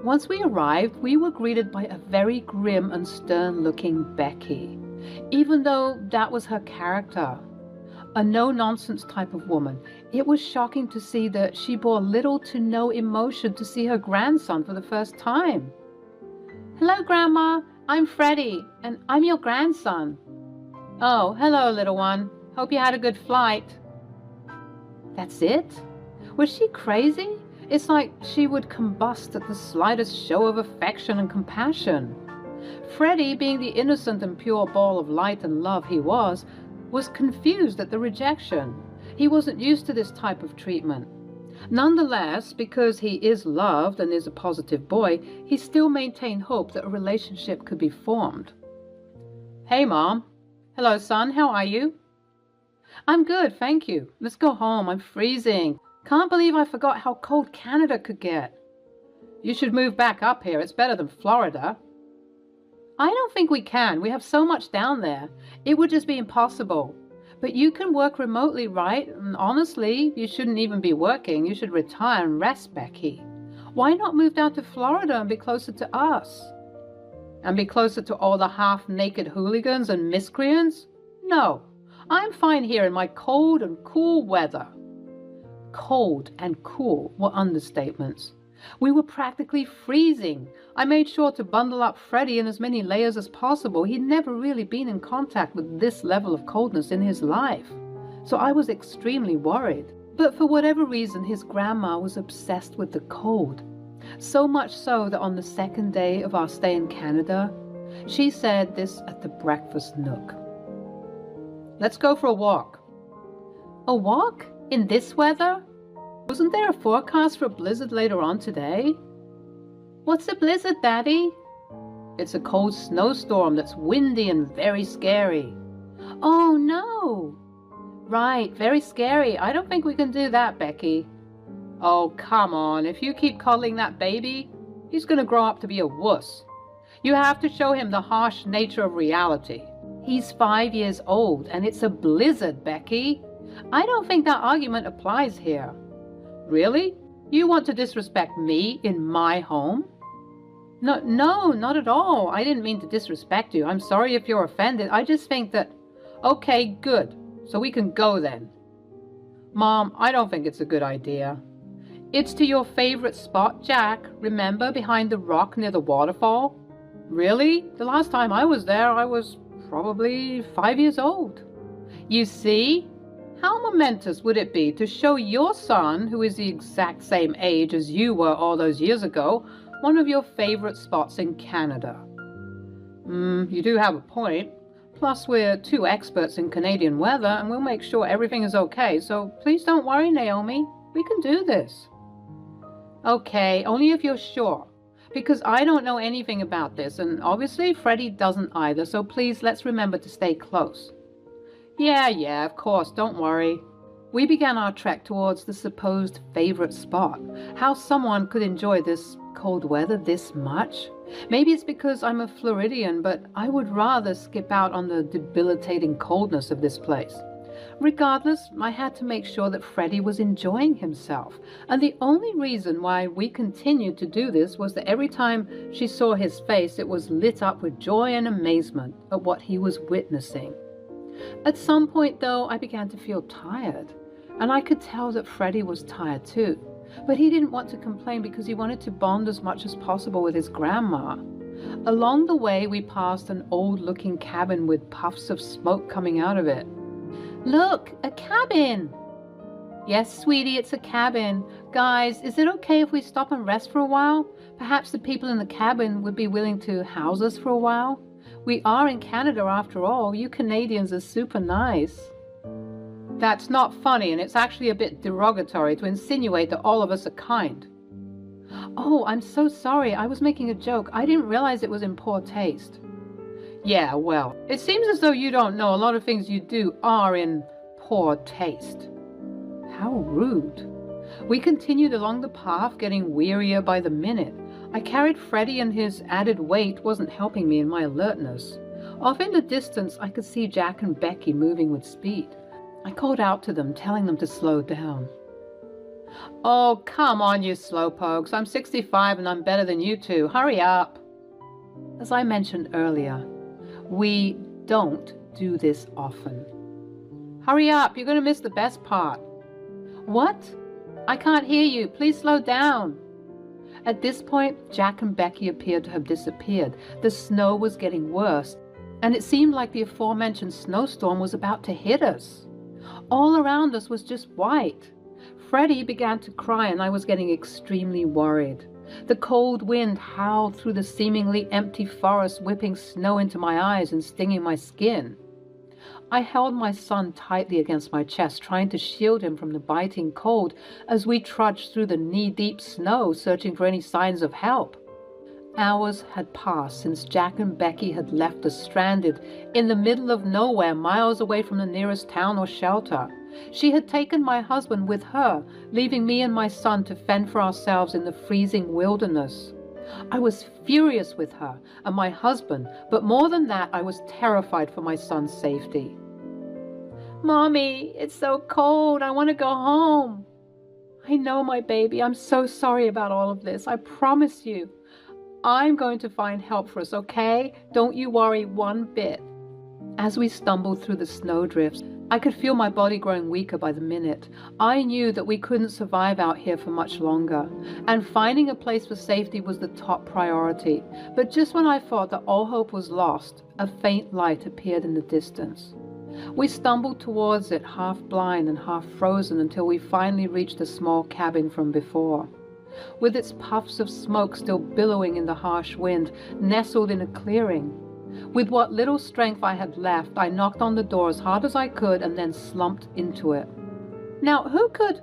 Once we arrived, we were greeted by a very grim and stern-looking Becky, even though that was her character. A no-nonsense type of woman, it was shocking to see that she bore little to no emotion to see her grandson for the first time. "Hello, Grandma. I'm Freddie, and I'm your grandson." "Oh, hello, little one. Hope you had a good flight." That's it? Was she crazy? It's like she would combust at the slightest show of affection and compassion. Freddie, being the innocent and pure ball of light and love he was confused at the rejection. He wasn't used to this type of treatment. Nonetheless, because he is loved and is a positive boy, he still maintained hope that a relationship could be formed. "Hey, Mom." "Hello, son. How are you?" "I'm good, thank you. Let's go home. I'm freezing. Can't believe I forgot how cold Canada could get." "You should move back up here. It's better than Florida." "I don't think we can. We have so much down there. It would just be impossible. But you can work remotely, right? And honestly, you shouldn't even be working. You should retire and rest, Becky. Why not move down to Florida and be closer to us?" "And be closer to all the half-naked hooligans and miscreants? No, I'm fine here in my cold and cool weather." Cold and cool were understatements. We were practically freezing. I made sure to bundle up Freddie in as many layers as possible. He'd never really been in contact with this level of coldness in his life, so I was extremely worried. But for whatever reason, his grandma was obsessed with the cold. So much so that on the second day of our stay in Canada, she said this at the breakfast nook. "Let's go for a walk." "A walk? In this weather? Wasn't there a forecast for a blizzard later on today?" "What's a blizzard, Daddy?" "It's a cold snowstorm that's windy and very scary." Oh no! Right, very scary. I don't think we can do that, Becky. Oh, come on. If you keep coddling that baby, he's going to grow up to be a wuss. You have to show him the harsh nature of reality. He's 5 years old, and it's a blizzard, Becky. I don't think that argument applies here. Really? You want to disrespect me in my home? No, not at all. I didn't mean to disrespect you. I'm sorry if you're offended. I just think that... Okay, good. So we can go then. Mom, I don't think it's a good idea. It's to your favorite spot, Jack. Remember, behind the rock near the waterfall? Really? The last time I was there, I was probably 5 years old. You see? How momentous would it be to show your son, who is the exact same age as you were all those years ago, one of your favorite spots in Canada? You do have a point. Plus, we're two experts in Canadian weather, and we'll make sure everything is okay, so please don't worry, Naomi. We can do this. Okay, only if you're sure. Because I don't know anything about this, and obviously Freddie doesn't either, so please let's remember to stay close. Yeah, of course, don't worry. We began our trek towards the supposed favorite spot. How someone could enjoy this cold weather this much? Maybe it's because I'm a Floridian, but I would rather skip out on the debilitating coldness of this place. Regardless, I had to make sure that Freddie was enjoying himself, and the only reason why we continued to do this was that every time she saw his face, it was lit up with joy and amazement at what he was witnessing. At some point, though, I began to feel tired, and I could tell that Freddie was tired too, but he didn't want to complain because he wanted to bond as much as possible with his grandma. Along the way, we passed an old-looking cabin with puffs of smoke coming out of it. Look, a cabin! Yes, sweetie, it's a cabin. Guys, is it okay if we stop and rest for a while? Perhaps the people in the cabin would be willing to house us for a while. We are in Canada after all. You Canadians are super nice. That's not funny, and it's actually a bit derogatory to insinuate that all of us are kind. Oh, I'm so sorry. I was making a joke. I didn't realize it was in poor taste. Yeah, well, it seems as though you don't know a lot of things you do are in poor taste. How rude. We continued along the path, getting wearier by the minute. I carried Freddie, and his added weight wasn't helping me in my alertness. Off in the distance, I could see Jack and Becky moving with speed. I called out to them, telling them to slow down. Oh, come on, you slowpokes. I'm 65 and I'm better than you two. Hurry up. As I mentioned earlier, we don't do this often. Hurry up, you're going to miss the best part. What? I can't hear you. Please slow down. At this point, Jack and Becky appeared to have disappeared. The snow was getting worse, and it seemed like the aforementioned snowstorm was about to hit us. All around us was just white. Freddie began to cry, and I was getting extremely worried. The cold wind howled through the seemingly empty forest, whipping snow into my eyes and stinging my skin. I held my son tightly against my chest, trying to shield him from the biting cold as we trudged through the knee-deep snow, searching for any signs of help. Hours had passed since Jack and Becky had left us stranded in the middle of nowhere, miles away from the nearest town or shelter. She had taken my husband with her, leaving me and my son to fend for ourselves in the freezing wilderness. I was furious with her and my husband, but more than that, I was terrified for my son's safety. Mommy, it's so cold. I want to go home. I know, my baby. I'm so sorry about all of this. I promise you. I'm going to find help for us, okay? Don't you worry one bit. As we stumbled through the snowdrifts, I could feel my body growing weaker by the minute. I knew that we couldn't survive out here for much longer, and finding a place for safety was the top priority. But just when I thought that all hope was lost, a faint light appeared in the distance. We stumbled towards it, half blind and half frozen, until we finally reached the small cabin from before. With its puffs of smoke still billowing in the harsh wind, nestled in a clearing. With what little strength I had left, I knocked on the door as hard as I could and then slumped into it. Now, who could...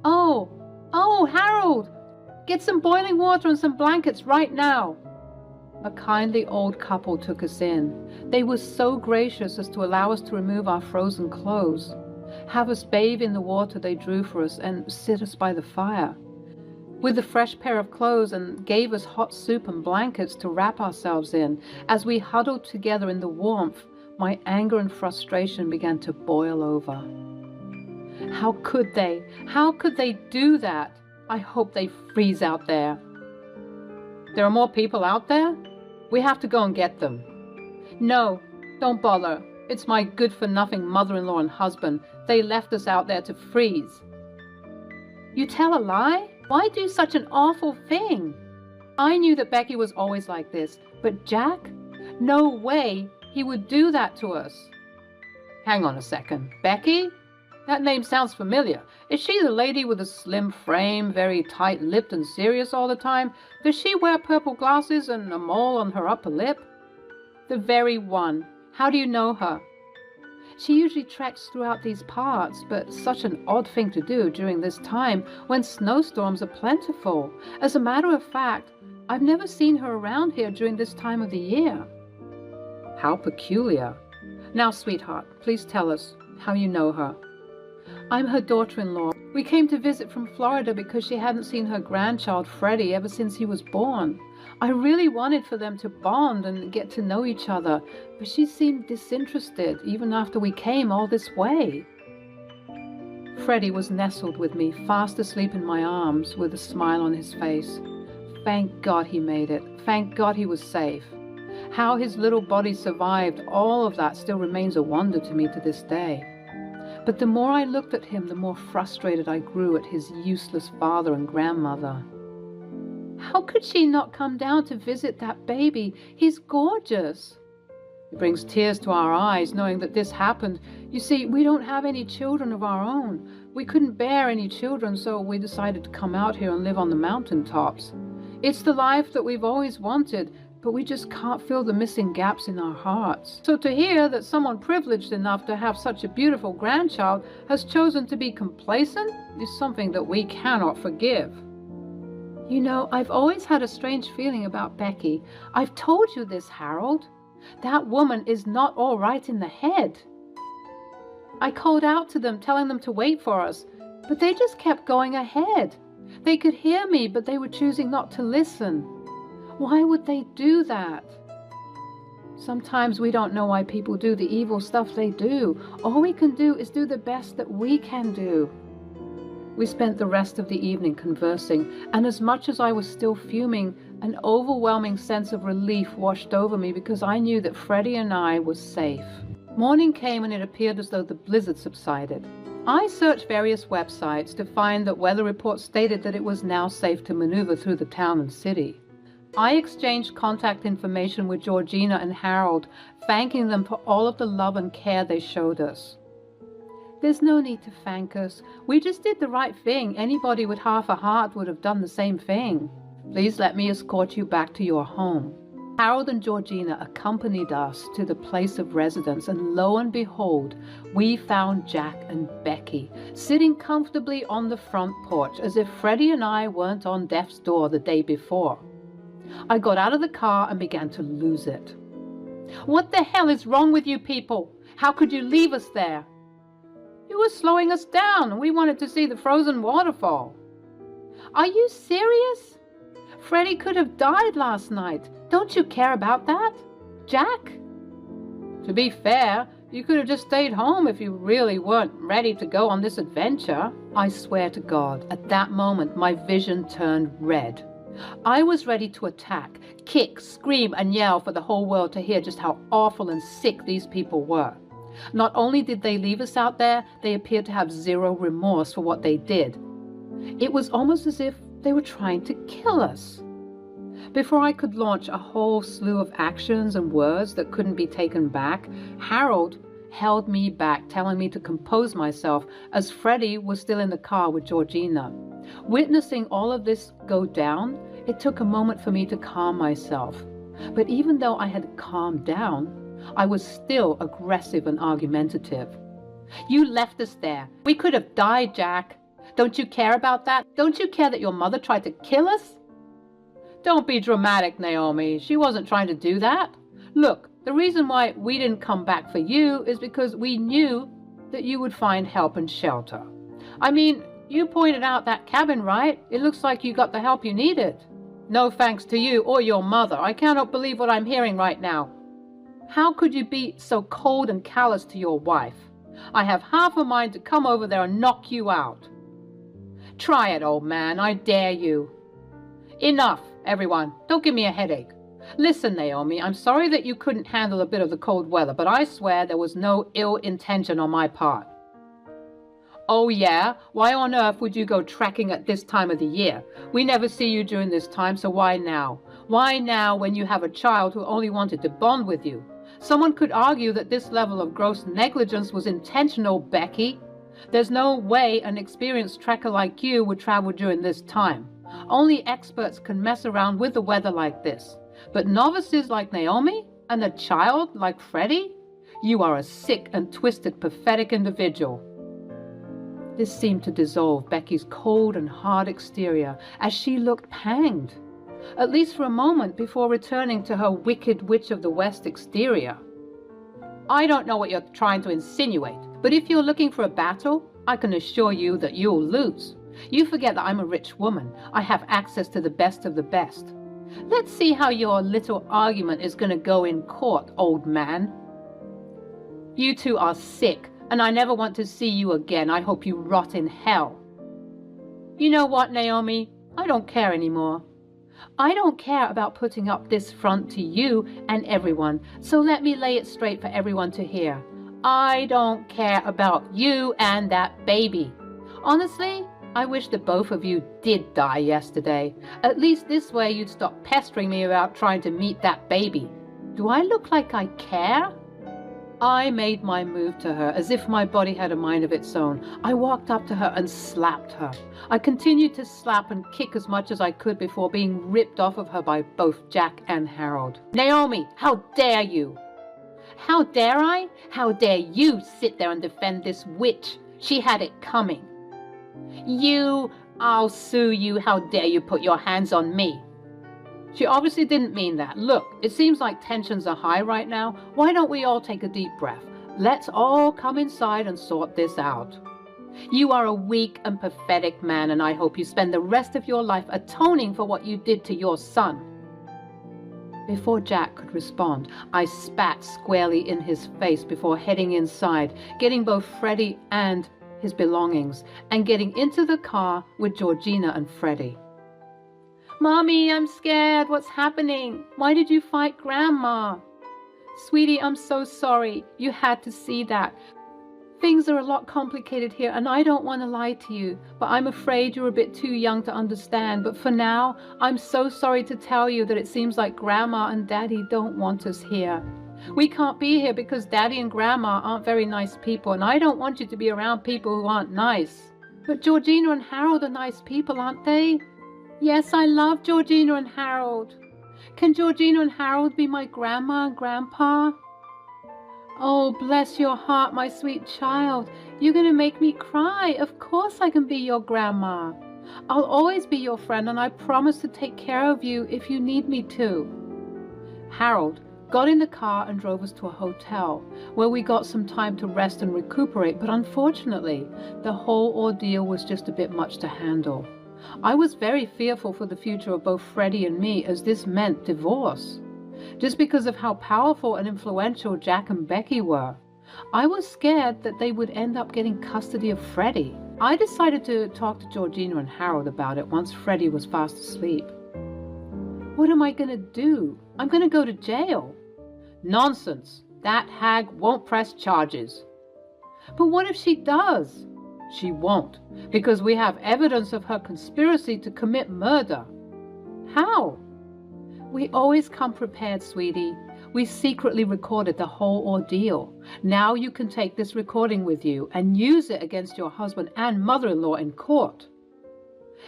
Oh, Harold! Get some boiling water and some blankets right now. A kindly old couple took us in. They were so gracious as to allow us to remove our frozen clothes, have us bathe in the water they drew for us, and sit us by the fire with a fresh pair of clothes, and gave us hot soup and blankets to wrap ourselves in. As we huddled together in the warmth, my anger and frustration began to boil over. How could they? How could they do that? I hope they freeze out there. There are more people out there? We have to go and get them. No, don't bother. It's my good-for-nothing mother-in-law and husband. They left us out there to freeze. You tell a lie? Why do such an awful thing? I knew that Becky was always like this, but Jack? No way he would do that to us. Hang on a second. Becky? That name sounds familiar. Is she the lady with a slim frame, very tight-lipped and serious all the time? Does she wear purple glasses and a mole on her upper lip? The very one. How do you know her? She usually treks throughout these parts, but such an odd thing to do during this time when snowstorms are plentiful. As a matter of fact, I've never seen her around here during this time of the year. How peculiar. Now, sweetheart, please tell us how you know her. I'm her daughter-in-law. We came to visit from Florida because she hadn't seen her grandchild, Freddie, ever since he was born. I really wanted for them to bond and get to know each other, but she seemed disinterested even after we came all this way. Freddie was nestled with me, fast asleep in my arms, with a smile on his face. Thank God he made it. Thank God he was safe. How his little body survived all of that still remains a wonder to me to this day. But the more I looked at him, the more frustrated I grew at his useless father and grandmother. How could she not come down to visit that baby? He's gorgeous. It brings tears to our eyes knowing that this happened. You see, we don't have any children of our own. We couldn't bear any children, so we decided to come out here and live on the mountaintops. It's the life that we've always wanted, but we just can't fill the missing gaps in our hearts. So to hear that someone privileged enough to have such a beautiful grandchild has chosen to be complacent is something that we cannot forgive. You know, I've always had a strange feeling about Becky. I've told you this, Harold. That woman is not all right in the head. I called out to them, telling them to wait for us, but they just kept going ahead. They could hear me, but they were choosing not to listen. Why would they do that? Sometimes we don't know why people do the evil stuff they do. All we can do is do the best that we can do. We spent the rest of the evening conversing, and as much as I was still fuming, an overwhelming sense of relief washed over me because I knew that Freddie and I were safe. Morning came and it appeared as though the blizzard subsided. I searched various websites to find that weather reports stated that it was now safe to maneuver through the town and city. I exchanged contact information with Georgina and Harold, thanking them for all of the love and care they showed us. There's no need to thank us. We just did the right thing. Anybody with half a heart would have done the same thing. Please let me escort you back to your home. Harold and Georgina accompanied us to the place of residence, and lo and behold, we found Jack and Becky sitting comfortably on the front porch as if Freddie and I weren't on death's door the day before. I got out of the car and began to lose it. What the hell is wrong with you people? How could you leave us there? You were slowing us down and we wanted to see the frozen waterfall. Are you serious? Freddie could have died last night. Don't you care about that? Jack? To be fair, you could have just stayed home if you really weren't ready to go on this adventure. I swear to God, at that moment my vision turned red. I was ready to attack, kick, scream, and yell for the whole world to hear just how awful and sick these people were. Not only did they leave us out there, they appeared to have zero remorse for what they did. It was almost as if they were trying to kill us. Before I could launch a whole slew of actions and words that couldn't be taken back, Harold held me back, telling me to compose myself as Freddie was still in the car with Georgina. Witnessing all of this go down, it took a moment for me to calm myself. But even though I had calmed down, I was still aggressive and argumentative. You left us there. We could have died, Jack. Don't you care about that? Don't you care that your mother tried to kill us? Don't be dramatic, Naomi. She wasn't trying to do that. Look, the reason why we didn't come back for you is because we knew that you would find help and shelter. I mean, you pointed out that cabin, right? It looks like you got the help you needed. No thanks to you or your mother. I cannot believe what I'm hearing right now. How could you be so cold and callous to your wife? I have half a mind to come over there and knock you out. Try it, old man. I dare you. Enough, everyone. Don't give me a headache. Listen, Naomi, I'm sorry that you couldn't handle a bit of the cold weather, but I swear there was no ill intention on my part. Oh yeah? Why on earth would you go trekking at this time of the year? We never see you during this time, so why now? Why now when you have a child who only wanted to bond with you? Someone could argue that this level of gross negligence was intentional, Becky. There's no way an experienced trekker like you would travel during this time. Only experts can mess around with the weather like this. But novices like Naomi and a child like Freddie? You are a sick and twisted, pathetic individual. This seemed to dissolve Becky's cold and hard exterior as she looked panged, at least for a moment before returning to her wicked Witch of the West exterior. I don't know what you're trying to insinuate, but if you're looking for a battle, I can assure you that you'll lose. You forget that I'm a rich woman. I have access to the best of the best. Let's see how your little argument is going to go in court, old man. You two are sick, and I never want to see you again. I hope you rot in hell. You know what, Naomi? I don't care anymore. I don't care about putting up this front to you and everyone, so let me lay it straight for everyone to hear. I don't care about you and that baby. Honestly, I wish that both of you did die yesterday. At least this way you'd stop pestering me about trying to meet that baby. Do I look like I care? I made my move to her as if my body had a mind of its own. I walked up to her and slapped her. I continued to slap and kick as much as I could before being ripped off of her by both Jack and Harold. Naomi, how dare you? How dare I? How dare you sit there and defend this witch? She had it coming. I'll sue you. How dare you put your hands on me? She obviously didn't mean that. Look, it seems like tensions are high right now. Why don't we all take a deep breath? Let's all come inside and sort this out. You are a weak and pathetic man, and I hope you spend the rest of your life atoning for what you did to your son. Before Jack could respond, I spat squarely in his face before heading inside, getting both Freddie and his belongings, and getting into the car with Georgina and Freddie. Mommy, I'm scared. What's happening? Why did you fight Grandma? Sweetie, I'm so sorry. You had to see that. Things are a lot complicated here, and I don't want to lie to you, but I'm afraid you're a bit too young to understand. But for now, I'm so sorry to tell you that it seems like Grandma and Daddy don't want us here. We can't be here because Daddy and Grandma aren't very nice people, and I don't want you to be around people who aren't nice. But Georgina and Harold are nice people, aren't they? Yes, I love Georgina and Harold. Can Georgina and Harold be my grandma and grandpa? Oh, bless your heart, my sweet child. You're going to make me cry. Of course I can be your grandma. I'll always be your friend, and I promise to take care of you if you need me to. Harold got in the car and drove us to a hotel, where we got some time to rest and recuperate, but unfortunately, the whole ordeal was just a bit much to handle. I was very fearful for the future of both Freddie and me, as this meant divorce. Just because of how powerful and influential Jack and Becky were, I was scared that they would end up getting custody of Freddie. I decided to talk to Georgina and Harold about it once Freddie was fast asleep. What am I going to do? I'm going to go to jail. Nonsense. That hag won't press charges. But what if she does? She won't, because we have evidence of her conspiracy to commit murder. How? We always come prepared, sweetie. We secretly recorded the whole ordeal. Now you can take this recording with you and use it against your husband and mother-in-law in court.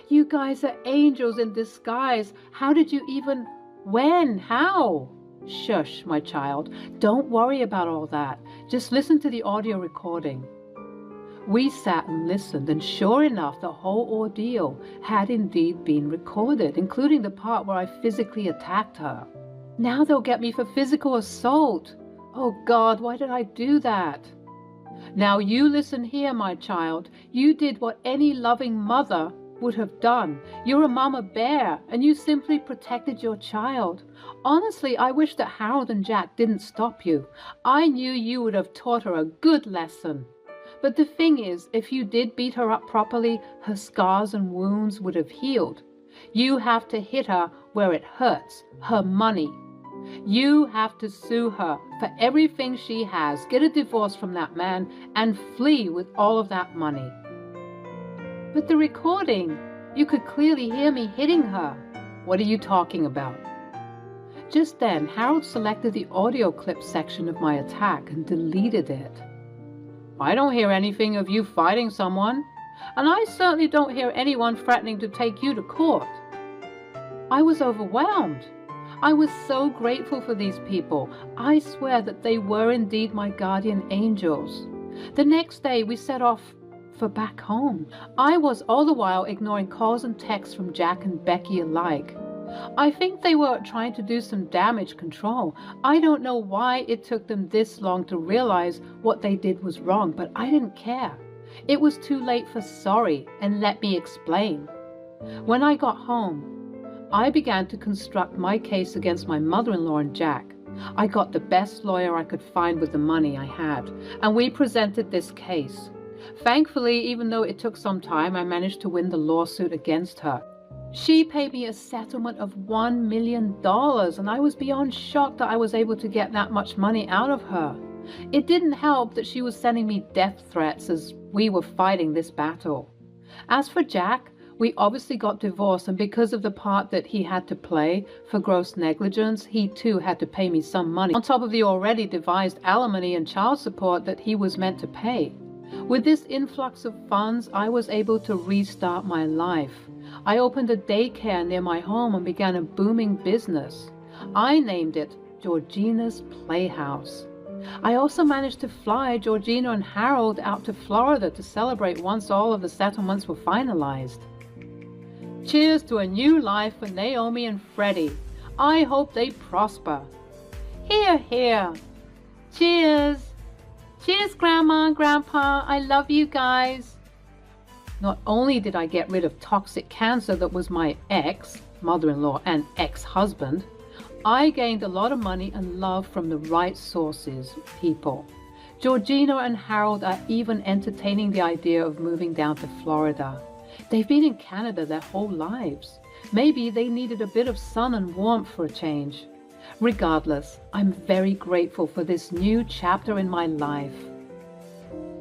You guys are angels in disguise. How did you even... When? How? Shush, my child. Don't worry about all that. Just listen to the audio recording. We sat and listened, and sure enough, the whole ordeal had indeed been recorded, including the part where I physically attacked her. Now they'll get me for physical assault. Oh God, why did I do that? Now you listen here, my child. You did what any loving mother would have done. You're a mama bear, and you simply protected your child. Honestly, I wish that Harold and Jack didn't stop you. I knew you would have taught her a good lesson. But the thing is, if you did beat her up properly, her scars and wounds would have healed. You have to hit her where it hurts, her money. You have to sue her for everything she has, get a divorce from that man, and flee with all of that money. But the recording, you could clearly hear me hitting her. What are you talking about? Just then, Harold selected the audio clip section of my attack and deleted it. I don't hear anything of you fighting someone, and I certainly don't hear anyone threatening to take you to court. I was overwhelmed. I was so grateful for these people. I swear that they were indeed my guardian angels. The next day we set off for back home. I was all the while ignoring calls and texts from Jack and Becky alike. I think they were trying to do some damage control. I don't know why it took them this long to realize what they did was wrong, but I didn't care. It was too late for sorry, and let me explain. When I got home, I began to construct my case against my mother-in-law and Jack. I got the best lawyer I could find with the money I had, and we presented this case. Thankfully, even though it took some time, I managed to win the lawsuit against her. She paid me a settlement of $1 million, and I was beyond shocked that I was able to get that much money out of her. It didn't help that she was sending me death threats as we were fighting this battle. As for Jack, we obviously got divorced, and because of the part that he had to play for gross negligence, he too had to pay me some money, on top of the already devised alimony and child support that he was meant to pay. With this influx of funds, I was able to restart my life. I opened a daycare near my home and began a booming business. I named it Georgina's Playhouse. I also managed to fly Georgina and Harold out to Florida to celebrate once all of the settlements were finalized. Cheers to a new life for Naomi and Freddie. I hope they prosper. Hear, hear. Cheers. Cheers, Grandma and Grandpa. I love you guys. Not only did I get rid of toxic cancer that was my ex, mother-in-law, and ex-husband, I gained a lot of money and love from the right sources, people. Georgina and Harold are even entertaining the idea of moving down to Florida. They've been in Canada their whole lives. Maybe they needed a bit of sun and warmth for a change. Regardless, I'm very grateful for this new chapter in my life.